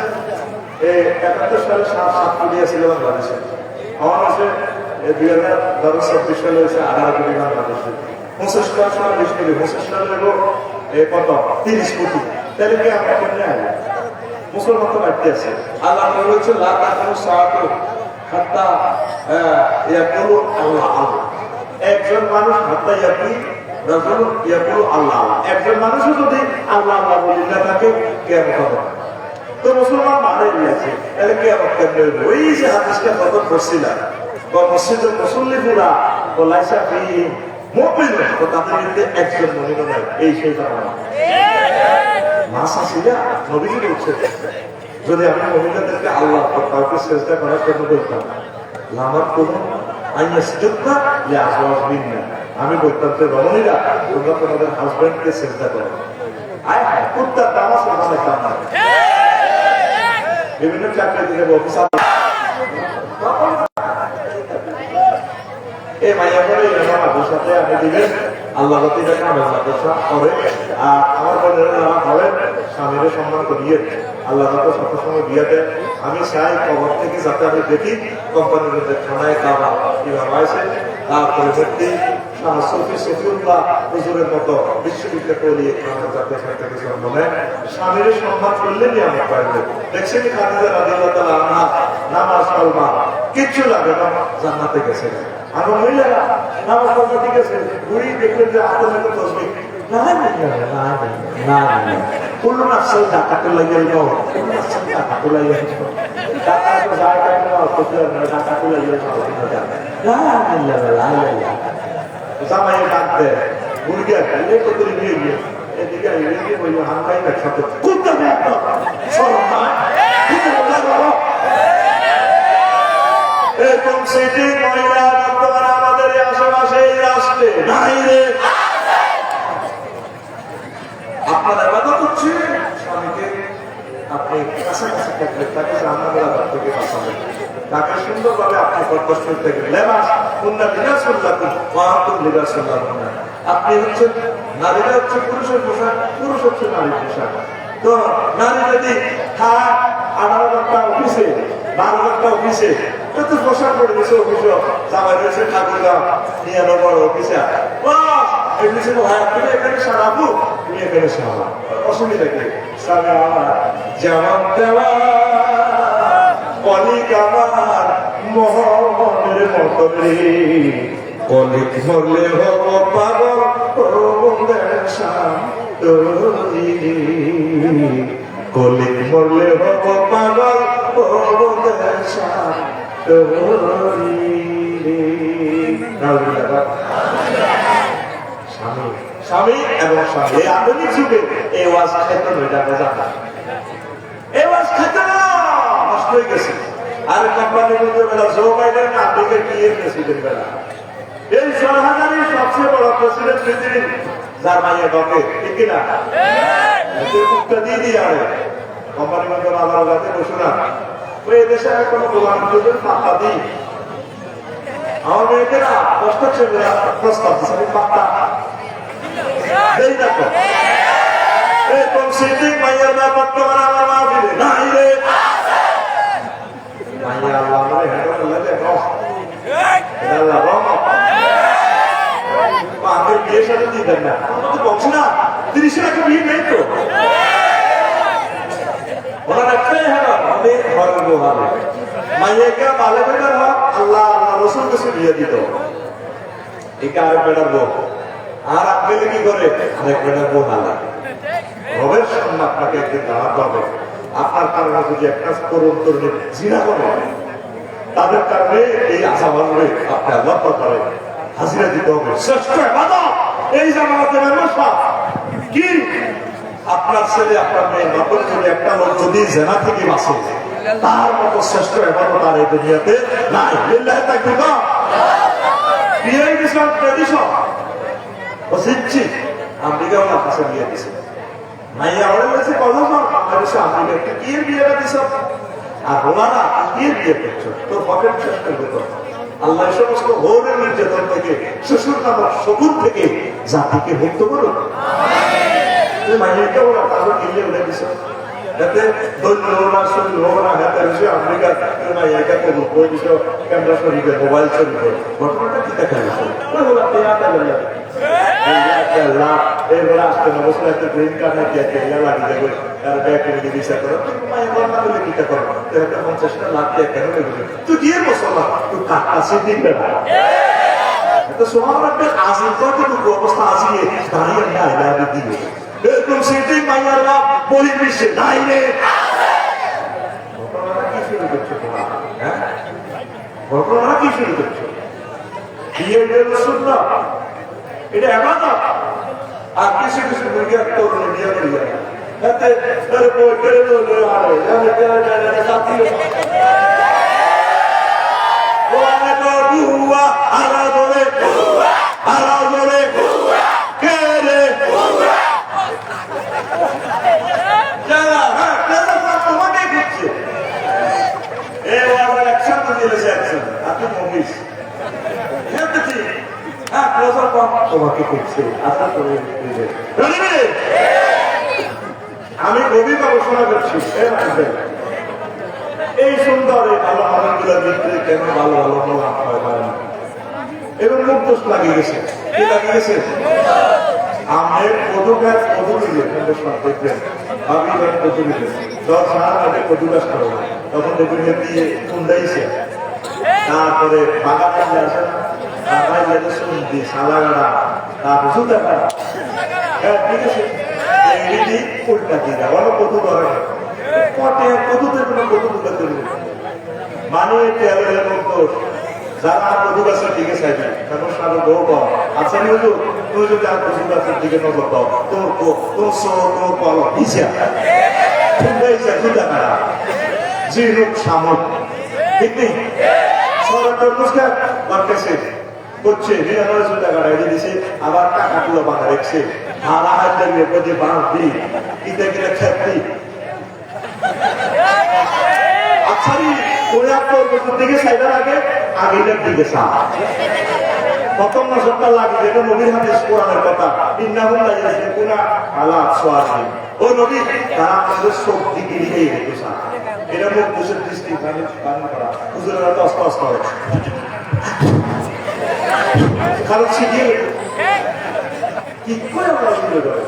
71 সালে 7 কোটি ছিল বাংলাদেশে আমার মাসে 2024 সালে হয়েছে 18 কোটি বাংলাদেশে 25 সালে 20 কোটি 25 সালে কত 30 কোটি তাহলে কি আমরা কেমনে আগে মুসলমান তো বাড়তে আছে আল্লাহ বলেছে লা তাকুনু সাআতু হাত্তা ইয়াকুলু আল্লাহ আল্লাহ একজন মানুষ হাত্তা রাজুল ইয়াকুলু আল্লাহ আল্লাহ একজন মানুষ যদি আল্লাহ আল্লাহ বলে না থাকে কিয়ামত হবে তো মুসলমান মানে দিয়েছে তাহলে কিয়ামত কেমনে হবে ওই যে হাদিসটা কত পড়ছিলাম বা মসজিদের মুসল্লিরা ও লাইসা ফি মুমিন তো তাদের মধ্যে একজন মুমিন নাই এই সেই জানা মাসাসিরা নবীজি বলছেন যদি আমি মহিলাদেরকে আল্লাহ কাউকে চেষ্টা করার জন্য বলতাম লামার কোনো আইয়াসজুদনা লিআজওয়াজিহিন্না আমি বলতাম যে রমণীরা তোমরা তোমাদের হাজবেন্ডকে চেষ্টা করো আয় কুত্তার দামাস বানাইতাম না বিভিন্ন চাকরি থেকে অফিসার এই মাইয়া করে আমার সাথে আপনি দিবেন আল্লাহ টাকা মাদ্রাসা করে আর আমার বোনের নামা হবেন স্বামীর সম্মান করিয়ে আল্লাহ সব সময় দিয়ে দেয়। আমি চাই খবর থেকে যাতে আমি দেখি কোম্পানির মধ্যে থানায় কাবা কিভাবে আছে তারপরে ব্যক্তি হুজুরের মতো বিশ্ববিদ্যালয় যাতে মনে স্বামীর সম্মান করলেনই আমার পাইবে। দেখছেন খাদিজা রাদিয়াল্লাহু তাআলা আনহা নামাজ কালমা কিচ্ছু লাগে না জান্নাতে গেছে। আর মহিলারা নামাজ কালমা ঠিক আছে বুড়ি দেখলেন যে আতঙ্কে তসবিহ না না না না না কুল্লু নাফসিন যাকাতুল লাইল কুল্লু নাফসিন যাকাতুল লাইল টাকা তো যায় না কত না যাকাতুল লাইল না না না না জামাই ডাকতে মুরগি খাইলে কত নিয়ে গিয়ে এদিকে এদিকে বলল হামলাই না সাথে কোনটা একটা সরকার এরকম সিটি মহিলা বর্তমানে আমাদের আশেপাশে এই রাষ্ট্রে নাই রে। আপনার ইবাদত হচ্ছে স্বামীকে আপনি কাছাকাছি থাকলে তাকে রান্নাঘর থেকে বাঁচাবেন, তাকে সুন্দরভাবে আপনি কর্তব্য থেকে লেবাস কুন্না লিবাসুল্লাকুম ওয়া আনতুম লিবাসুল্লাহুম। আপনি হচ্ছেন নারীরা হচ্ছে পুরুষের পোশাক, পুরুষ হচ্ছে নারীর পোশাক। তো নারী যদি খায় 18 ঘন্টা অফিসে 12 ঘন্টা অফিসে তো পোশাক পরে দিয়েছে অফিসে জামাই রয়েছে ঠাকুরগা নিয়ে বড় অফিসে এখানে সারাবো তুমি এখানে সারা অসুবিধা কি সারা যেমন দেওয়া কলিক আমার মোহনের মতো রে কলিক মরলে হব পাগল কলিক মরলে হব পাগল স্বামী এবং স্বামী এই আধুনিক যুগে এই ওয়াজ খাইতে এই ওয়াজ খাইতে নষ্ট হয়ে গেছে। আর কোম্পানি বেলা জো বাইডেন আমেরিকার কি প্রেসিডেন্ট বেলা এই 16,000 সবচেয়ে বড় প্রেসিডেন্ট পৃথিবীর যার মাইয়া ডকে ঠিক কিনা মুখটা দিয়ে দিয়ে আরে কোম্পানি মধ্যে আলাদা যাতে বসে না ওই দেশে কোনো প্রধানমন্ত্রীদের পাত্তা দিই আমার মেয়েদেরা কষ্ট হচ্ছে প্রস্তাব দিচ্ছে আমি পাত্তা দেই না তো এরকম সিটিং মাইয়ার না বর্তমানে আমার মা ফিরে নাই রে মাইয়া আল্লাহ আমারে হেঁটে লাগে আল্লাহ রহম আমাদের বিয়ের সাথে দিবেন না বলছি না 30 টাকা বিয়ে নেই তো ওনার একটাই হলো আমি ঘরের বউ হবে মাইয়াকে ভালো বেটার হোক আল্লাহ আল্লাহ রসুল কাছে বিয়ে দিত একে আরেক বেটার বউ আর আপনি কি করে আরেক বেটার বউ হালা রবের সামনে আপনাকে একদিন দাঁড়াতে হবে। আপনার কারণে যদি একটা করুন তরুণী জিনা করে তাদের কারণে এই আশা বাড়বে আপনি আল্লাহ করে হাজিরা দিতে হবে। শ্রেষ্ঠ ইবাদত এই জামাতে ব্যবসা কি আপনার ছেলে আপনার মেয়ে নকল করে একটা লোক যদি জেনা থেকে বাঁচে তার মতো শ্রেষ্ঠ ইবাদত আর এই দুনিয়াতে নাই। লিল্লাহি তাকবীর বিয়ে দিয়েছিলাম ট্রেডিশন ও শিখছি আমেরিকা আমার কাছে বিয়ে দিয়েছে মাইয়া হয়ে গেছে কথা বাংলাদেশে আমেরিকা কি বিয়েটা দিছ আর ওনারা কি বিয়ে করছো তোর পকেট শেষ করবে তো আল্লাহ সমস্ত ভোরের নির্যাতন থেকে শ্বশুর নামক শকুন থেকে জাতিকে মুক্ত করুন। মাইয়াকে ওরা তাহলে কিনলে উঠে দিছ যাতে দৈন্য না শরীর হোক না হাতে এসে আমেরিকা মাইয়াকে করবো বই দিছ ক্যামেরা শরীরে মোবাইল শরীরে ঘটনাটা কি দেখা গেছে ওরা পেয়াটা গেলে এরপরে আসতে না বসলে একটা গ্রিন কার্ড নাকি লাগিয়ে দেবে তার ব্যাগ কিনে দিশা করো মায়ের কিটা করো 50 লাখ টাকা কেন দেবে তুই দিয়ে বসলা তুই কাছে দিবে না তো সোহান রাখবে আজিম কতটুকু অবস্থা আজিয়ে দাঁড়িয়ে আইলা দিবে এরকম সিটি মাইয়ার বাপ বহির্বিশ্বে নাই রে ঘটনাটা কি শুরু করছো তোমার হ্যাঁ ঘটনাটা কি শুরু করছো বিয়ে শুনল এটা ইবাদত আর কিছু কিছু মুরগি তরুণ বিয়ে করিয়া এতে তার বই করে বলে আরে আমি কেন সাথী ওয়ানে তো বুয়া আলা বলে কে রে যারা হ্যাঁ যারা তোমাকে দিচ্ছে এই ওয়ার অ্যাকশন তো দিয়েছে অ্যাকশন আপনি মুভিস হেলথ তোমাকে করছে আশা করে আমি গভীর গবেষণা করছি এই সুন্দর এই ভালো মানুষগুলোর ভিতরে কেন ভালো ভালো লাভ হয় এবং মুখ দোষ লাগিয়ে গেছে কি লাগিয়ে গেছে আমের কদু গাছ কদু দিলে দেখবেন ভাবিবেন কদু দিলে দশ হাতে কদু গাছ করো তখন দেখবেন দিয়ে কুন্ডাইছে তারপরে বাগানে আসে না বাগায় যেতে শুনছি সালাগাড়া তারপর সুতা কাড়া হ্যাঁ ঠিক আছে এটি উল্টা দিয়ে দেওয়া কদু ধরে পটে কদুতে কোনো কদু তুলে তুলবে মানে তেলের মতো যারা কদু গাছের দিকে চাইবে তারপর সারা গো কম আচ্ছা তুই যদি আর কদু গাছের দিকে নজর দাও তোর কল হিসা খুঁজাইছে সুতা কাড়া যে রূপ সামক ঠিক নেই সরকার পুরস্কার করতেছে করছে বিরানব্বই সুতা কাড়া এনে দিছে আবার টাকাগুলো বাঁধা রেখছে হারা হাত দেখবে প্রতি বাঁধ দিই ইতে গেলে খেপি আচ্ছা ওই আপনার দিকে সাইডার আগে আগেটার দিকে সা প্রথম না সপ্তাহ লাগে যেটা নবীর হাদিস কোরআনের কথা ইন্নাহুম লা ইয়াসবিকুনা আলা আসওয়ারি ও নবী তারা আমাদের সব দিকে দিকেই রেখে সা এটা মুখ বুঝে দৃষ্টি বান করা হুজুরেরা তো আস্তে আস্তে হয় কারণ শিখিয়ে কি করে আমরা শুনে যাবে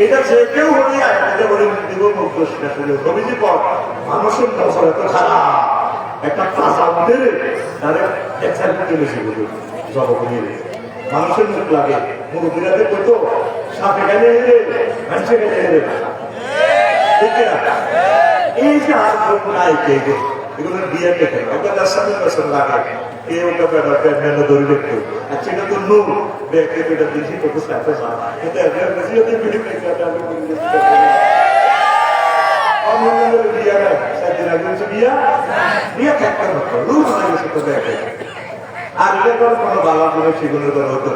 এটা যে কেউ হলে এটা বলে দিব মুখ দোষটা করে নবীজি পর মানুষের নজর এত খারাপ একটা প্লাজা মধ্যে তারা এক্সাইটমেন্ট চলেছে বলে জগৎ মানুষের মুখ লাগে মুরব্বীরাতে কত সাপে গেলে হেরে মানুষে গেলে হেরে ঠিক না এই যে আর নাই কে এগুলো বিয়ে দেখে ওটা তার সামনে বছর লাগে কে ওটা বেড়াতে মেলে ধরে দেখতো আচ্ছা এটা তো নূর দেখে এটা দেখি তো সাথে এটা এর বেশি যদি ভিডিও দেখতে আমি অমূল্যের বিয়া না সাথীরা বলছে বিয়া থাকতে হতো নূর হয়ে গেছে তো দেখে আর এটা কোনো বালা করে সেগুলোর করে হতো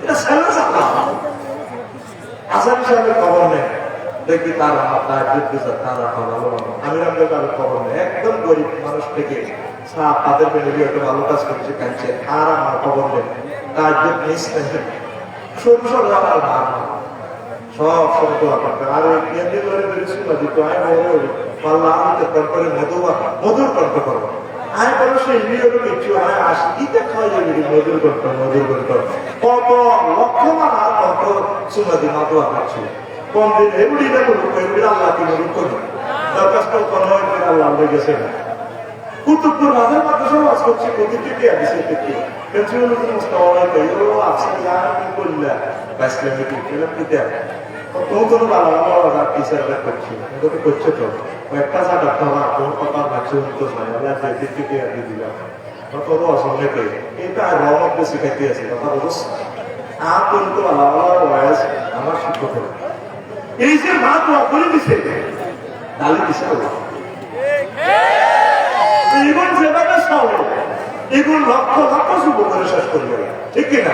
এটা সারা সারা আসার সাহেবের খবর নেই দেখবি তারা তার জিজ্ঞাসা তারা ভালো আমি আমাদের কারো খবর নেই একদম গরিব মানুষ থেকে সাপ তাদের পেলে একটা ভালো কাজ করছে কাছে আর আমার খবর নেই তার যে মিস নেই সরু সরু আমার ভাব সব সময় আর কেন্দ্রে ধরে বেরিয়েছিল দিত আমি বলি পাল্লা আমি করে মধুর কণ্ঠ করবো আমি বলো সেই ইন্দ্রিয়র কিছু হয় আসিতে খাওয়া যাবে মধুর কণ্ঠ কত লক্ষ মানা কণ্ঠ সুমাদি মাদুয়া করছিল কম দিন এগুলি না করুক এগুলি আল্লাহকে মরুক করুন দরখাস্ত কোনো আল্লাহ হয়ে গেছে না কুতুবপুর মাঝের মাধ্যমে সব আজ করছে প্রতিটি কে আছে থেকে পেন্সিলের মুস্তাওয়া কইলো আছে জানি করলা বাসলে মিটি এরকম দিতে কোনো ভালো ভালো আর টিচাররা করছে এটা করছে তো একটা জায়গা তোমার কোন কথা মাঝে তো হয় আল্লাহ যে দিকে দিয়ে দিলাম কত অসম্ভব কে এটা রহমত শিখাইতে আছে কথা বলছ আর কোন তো ভালো ভালো ওয়াজ আমার শিক্ষক এই যে মা তো করে দিছে তাহলে দিছে জীবন যেভাবে চলে এগুলো লক্ষ লক্ষ যুবকের শেষ করবে ঠিক কিনা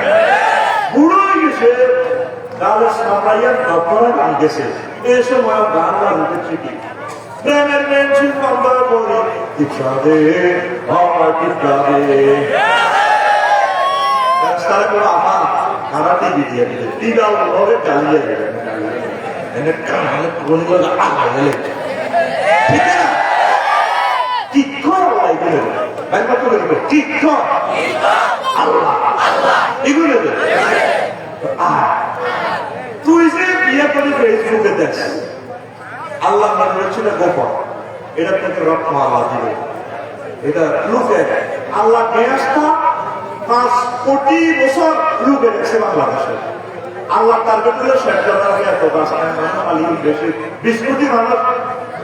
বুড়ো হয়ে গেছে তাহলে সামলাইয়ার ডক্টরা গান গেছে এই সময় গান বাজবে ঠিকই প্রেমের মেনশন বন্ধ করে দীক্ষা দে আমার দীক্ষা দে তারা করে আমার খারাপি দিয়ে দিলে দিদাও ভাবে চালিয়ে দেবে এনে কানে কোনগুলো আগে ঠিক না ঠিক কর এগুলো ব্যাংক করে দেবে ঠিক কর আল্লাহ এগুলো তুই যে বিয়ে করে ফেসবুকে দেখ আল্লাহ রয়েছে না গোপন এটা তোকে রত্ন আল্লাহ দিবে এটা লুকে আল্লাহ গ্যাসটা 5 কোটি বছর লুকে রেখেছে বাংলাদেশে আল্লাহ তার ভেতরে শেষ করার এত বাসায় মানুষ আলিম বেশি 20 কোটি মানুষ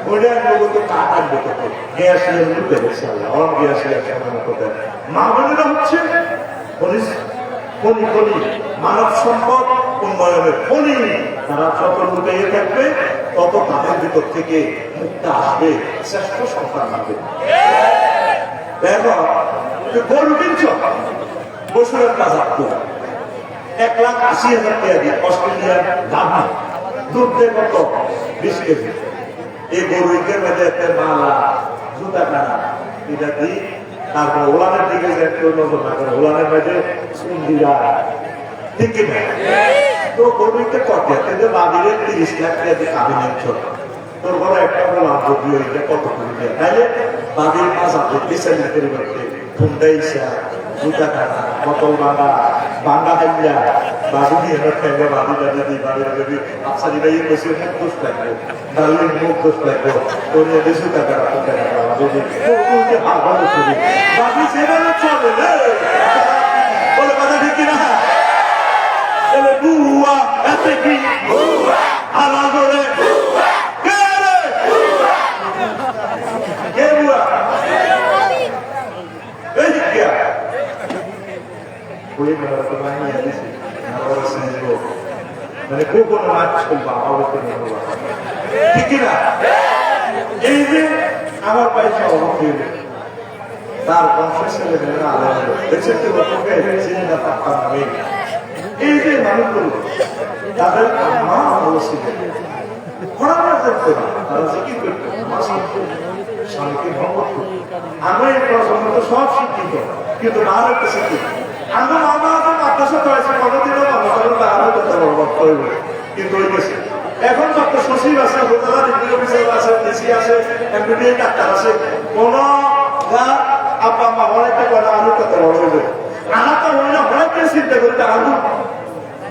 ওইটা লোককে কাটার ভেতরে গ্যাস লুকে রেখেছে আল্লাহ অন গ্যাস রেখেছে মা বোনেরা হচ্ছে খনি মানব সম্পদ উন্নয়নের খনি তারা যত লুকিয়ে থাকবে তত তাদের ভিতর থেকে মুক্তি আসবে শ্রেষ্ঠ সন্তান আসবে দেখো গরু কিনছ বছরের কাজ আপনি 1,80,000 টাকা দিয়ে অস্ট্রেলিয়ার লাভ দুধ দেয় কত 20 কেজি এই গরুকে মধ্যে একটা মালা জুতা কানা এটা দিই তারপর ওলানের দিকে যে একটু নজর না করে ওলানের মাঝে চুন দিয়া ঠিক কিনা? তো গরিবকে কত যে বাবিরের 30 লাখ টাকা দিয়ে কাবিন চল তোর বড় একটা লাভ বুদ্ধি হইলে কত করে দেয় তাইলে বাবির মাছ আপনি ডিসাইড করে করতে ফুন্ডাইসা জুতা কাটা বোতল বাঁধা বাঁধা হাইয়া বাবু দিয়ে খাইলে বাবু দাদি দিই বাবির যদি আফসারি ভাই বসে মুখ দোষ লাগবে ডালির মুখ দোষ লাগবে তোর এদের জুতা কাটা ফুটা কাটা বাবু ভালো করি বাবু সেভাবে চলে বলে কথা ঠিক কিনা বুয়া এতে কি হালা করে মানে কোন মাছ ঠিক না এই যে আমার পয়সা অভাব তার বংশের ছেলে মেয়েরা আলাদা দেখছেন তো লোককে চিনি না পাক্কা নেই এই যে মানুষগুলো তাদের মা অবশ্যই পড়াশোনা করতে না তারা জিকির করতে আমার স্বামীকে ভঙ্গ করতে আমরা এই পড়াশোনা তো সব শিক্ষিত কিন্তু না একটা শিক্ষিত আমরা আমাদের মাদ্রাসা চলেছে কোনোদিনও তারা করবে কিন্তু ওই দেশে এখন যত সচিব আছে উপজেলা ডিগ্রি অফিসার আছে ডিসি আছে এমবিডি ডাক্তার আছে কোন আব্বা মা অনেকটা করে আলু কত বড় হইবে আমার তো মনে অনেকটা চিন্তা করতে আলু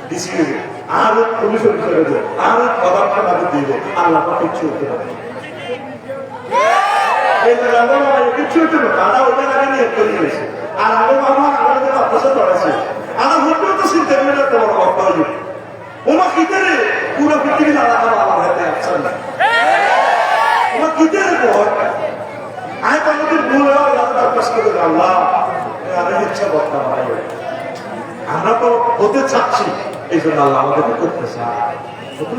ডিসি হইবে আলু পুলিশ অফিসার হইবে আলু পদার্থ নামে দিব আল্লাহ কিচ্ছু হতে পারে এই যে কিচ্ছু হতে না তারা ওদের আগে নিয়ে তৈরি হয়েছে আর আগে বাবা আমাদের মাদ্রাসা পড়াছে আমার হতেও তো চিন্তা করে একটা বড় বক্তা হইবে ওমা কিতারে পুরো পৃথিবী দাঁড়া আমার হাতে আসছেন না ওমা কিতারে বল আমি কোনোদিন ভুল হয় তার কষ্ট করে আল্লাহ আমি ইচ্ছা করতাম ভাই আমরা তো হতে চাচ্ছি এই জন্য আল্লাহ আমাদেরকে করতে চায়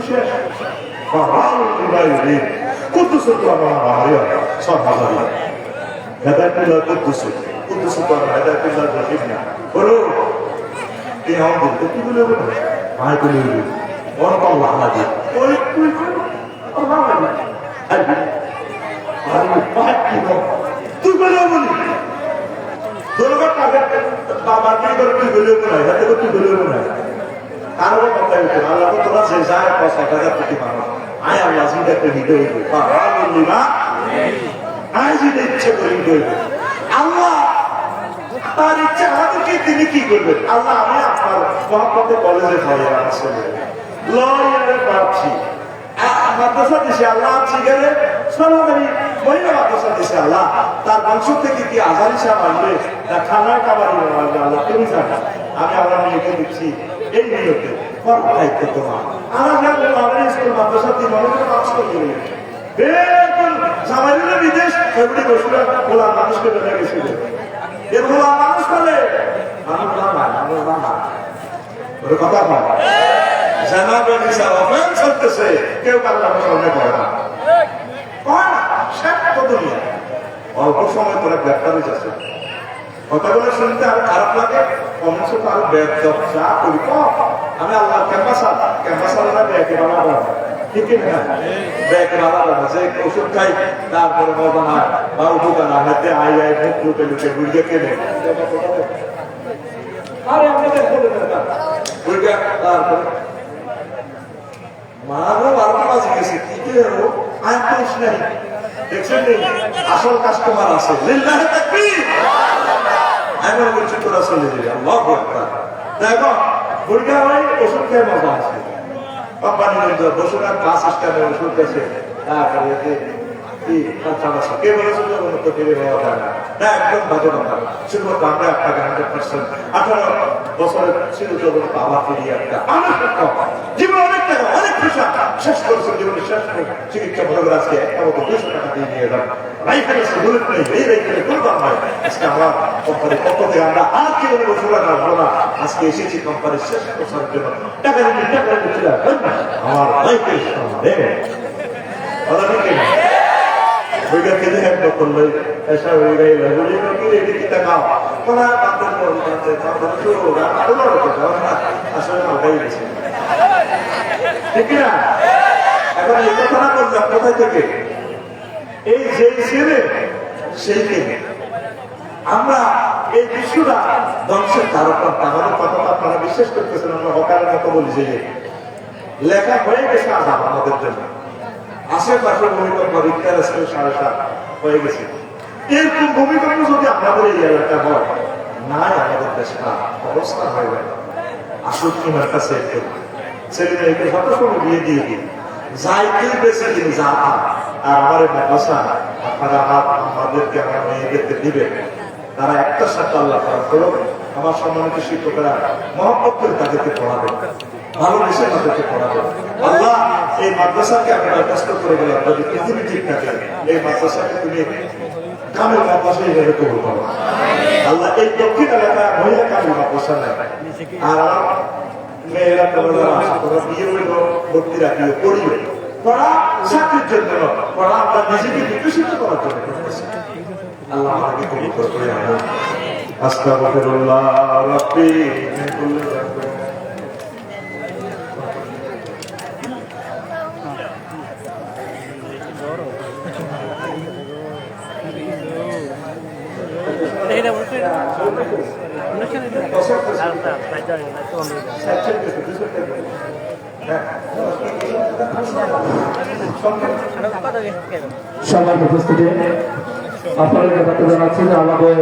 শেষ কত ছোট আমার সব হাজার হেদায়তুল্লাহ কুদ্দুস কুদ্দুস হেদায়তুল্লাহ রহিম না বলো এই আমাদের কি বলে বলো মায় করে বড় আল্লাহ লাগে ওই তুই আল্লাহ লাগে তুই বলে বলি তোর বাবার কি করে তুই বলে বলে হাতে তুই বলে বলে কারো কথা হইতো আল্লাহ তো তোরা যে যায় 50,000 কোটি মানুষ আয় আল্লাহ জিদাকে হৃদয় হইবে পাহাড়া আয় জিদে ইচ্ছে করে হৃদয় হইবে আল্লাহ তার ইচ্ছা আমাদেরকে তিনি কি করবেন আল্লাহ আমি আপনার মহাপতে কলেজে খাওয়া আসলে লয়ারে পাচ্ছি মাদ্রাসা দিছে আল্লাহ আছি গেলে সরাসরি মহিলা মাদ্রাসা দিছে আল্লাহ তার বংশ থেকে কি আজারি সাহেব আসবে না খানার কাবারি আসবে আল্লাহ তুমি জানা আমি আমার মেয়েকে দিচ্ছি এই নিয়তে বড় দায়িত্ব তোমার আমার আমাদের স্কুল মাদ্রাসা তিন মানুষের কাজ করতে বেতন সামাজিক বিদেশ এমনি বসুরা গোলা মানুষকে বেঁধে গেছিল এর গোলা মানুষ করে মানুষ না ওর কথা পায় জানাবেন অফেন্স করতেছে কেউ কারো সামনে করে না দুনিয়া অল্প সময় তোরা গ্রেপ্তার হয়ে যাচ্ছে কথাগুলো শুনতে আর খারাপ লাগে অংশ তো আরো বেদব চা করি আমি আল্লাহ ক্যাম্পাসার ব্যাগে বাবা ঠিক না ব্যাগে বাবা যে ওষুধ খাই তারপরে মজা হয় বা উপকার না হাতে আই আই মুখ লুটে লুটে বুঝে কেনে আরে আমাদের তারপরে মানব বারো মাস গেছে কি আয় পেশ নেই দেখছেন আসল কাস্টমার আছে লিল্লাহি তাকবীর আমি বলছি তোরা চলে যাবে আল্লাহু আকবার দেখো বুড়িয়া ভাই ওষুধ খেয়ে মজা আছে কোম্পানি বসুরার ক্লাস সিস্টেমে ওষুধ গেছে তারপরে কি কাঁচা কে বলেছে যে উন্নত ফিরে হওয়া যায় না একদম বাজে কথা শুধুমাত্র আমরা আপনাকে 100% 18 বছরের ছিল যখন আবার ফিরিয়ে একটা জীবন অনেক টাকা অনেক পয়সা শেষ করেছেন জীবনে শেষ করে চিকিৎসা ভালো করে আজকে একটা মতো 200 টাকা দিয়ে নিয়ে যান রাইফেল আছে বুলেট নেই এই রাইফেলে কোনবার হয় আজকে আমরা কোম্পানির পক্ষ থেকে আমরা আর জীবনে বসুরা রাখবো না আজকে এসেছি কোম্পানির শেষ বছরের জন্য টাকা দিচ্ছি আমার রাইফেল কথা ঠিক না ওইটা খেতে এক বছর লই এসা হয়ে গেল বলি কি রেডি কিটা খাও কোনা বান্দর করতে তারপরে তো আরো বড় কথা আসলে ওটাই গেছে ঠিক না এখন এই কথাটা বললাম কোথায় থেকে এই যে ছেলে সেই কে আমরা এই বিশ্বটা ধ্বংসের ধারকর্তা। আমাদের কথাটা আপনারা বিশ্বাস করতেছেন, আমরা হকারের মতো বলি যে লেখা হয়ে গেছে আজাব আমাদের জন্য। আশেপাশে ভূমিকম্প রিক্টার স্কেল 7.5 হয়ে গেছে। এরকম ভূমিকম্প যদি আমাদের এই এলাকা হয়, নাই আমাদের দেশটা অবস্থা হয়ে গেল। আসুন তোমার কাছে ছেলে মেয়েকে যত সময় বিয়ে দিয়ে দিন, যাইতে বেশি দিন যা আর আমার মাদ্রাসা আপনারা আমাদেরকে আমার মেয়েদেরকে দিবেন। তারা একটা সাথে আল্লাহ করো। আমার সম্মানিত শিক্ষকরা মহব্বত করে তাদেরকে পড়াবেন, ভালোবেসে তাদেরকে পড়াবেন। আল্লাহ এই মাদ্রাসাকে আমি দরখাস্ত করে গেলাম, যদি পৃথিবী ঠিক থাকে এই মাদ্রাসাকে তুমি কামেল মাদ্রাসা হিসেবে কবুল করো। আল্লাহ এই দক্ষিণ এলাকায় মহিলা কামেল মাদ্রাসা নেয়। আর আমার মেয়েরা তোমরা আশা করো বিয়ে হইল ভর্তি রাখিও পড়িবে, পড়া চাকরির জন্য পড়া আমরা নিজেকে বিকশিত করার জন্য করতেছি। আল্লাহ আমাকে কবুল করে। আস্তাগফিরুল্লাহ রাব্বি মিন কুল্লি যামবিন। এটা বলতে সবার উপস্থিতি আপনাদের জানাচ্ছি যে আমাদের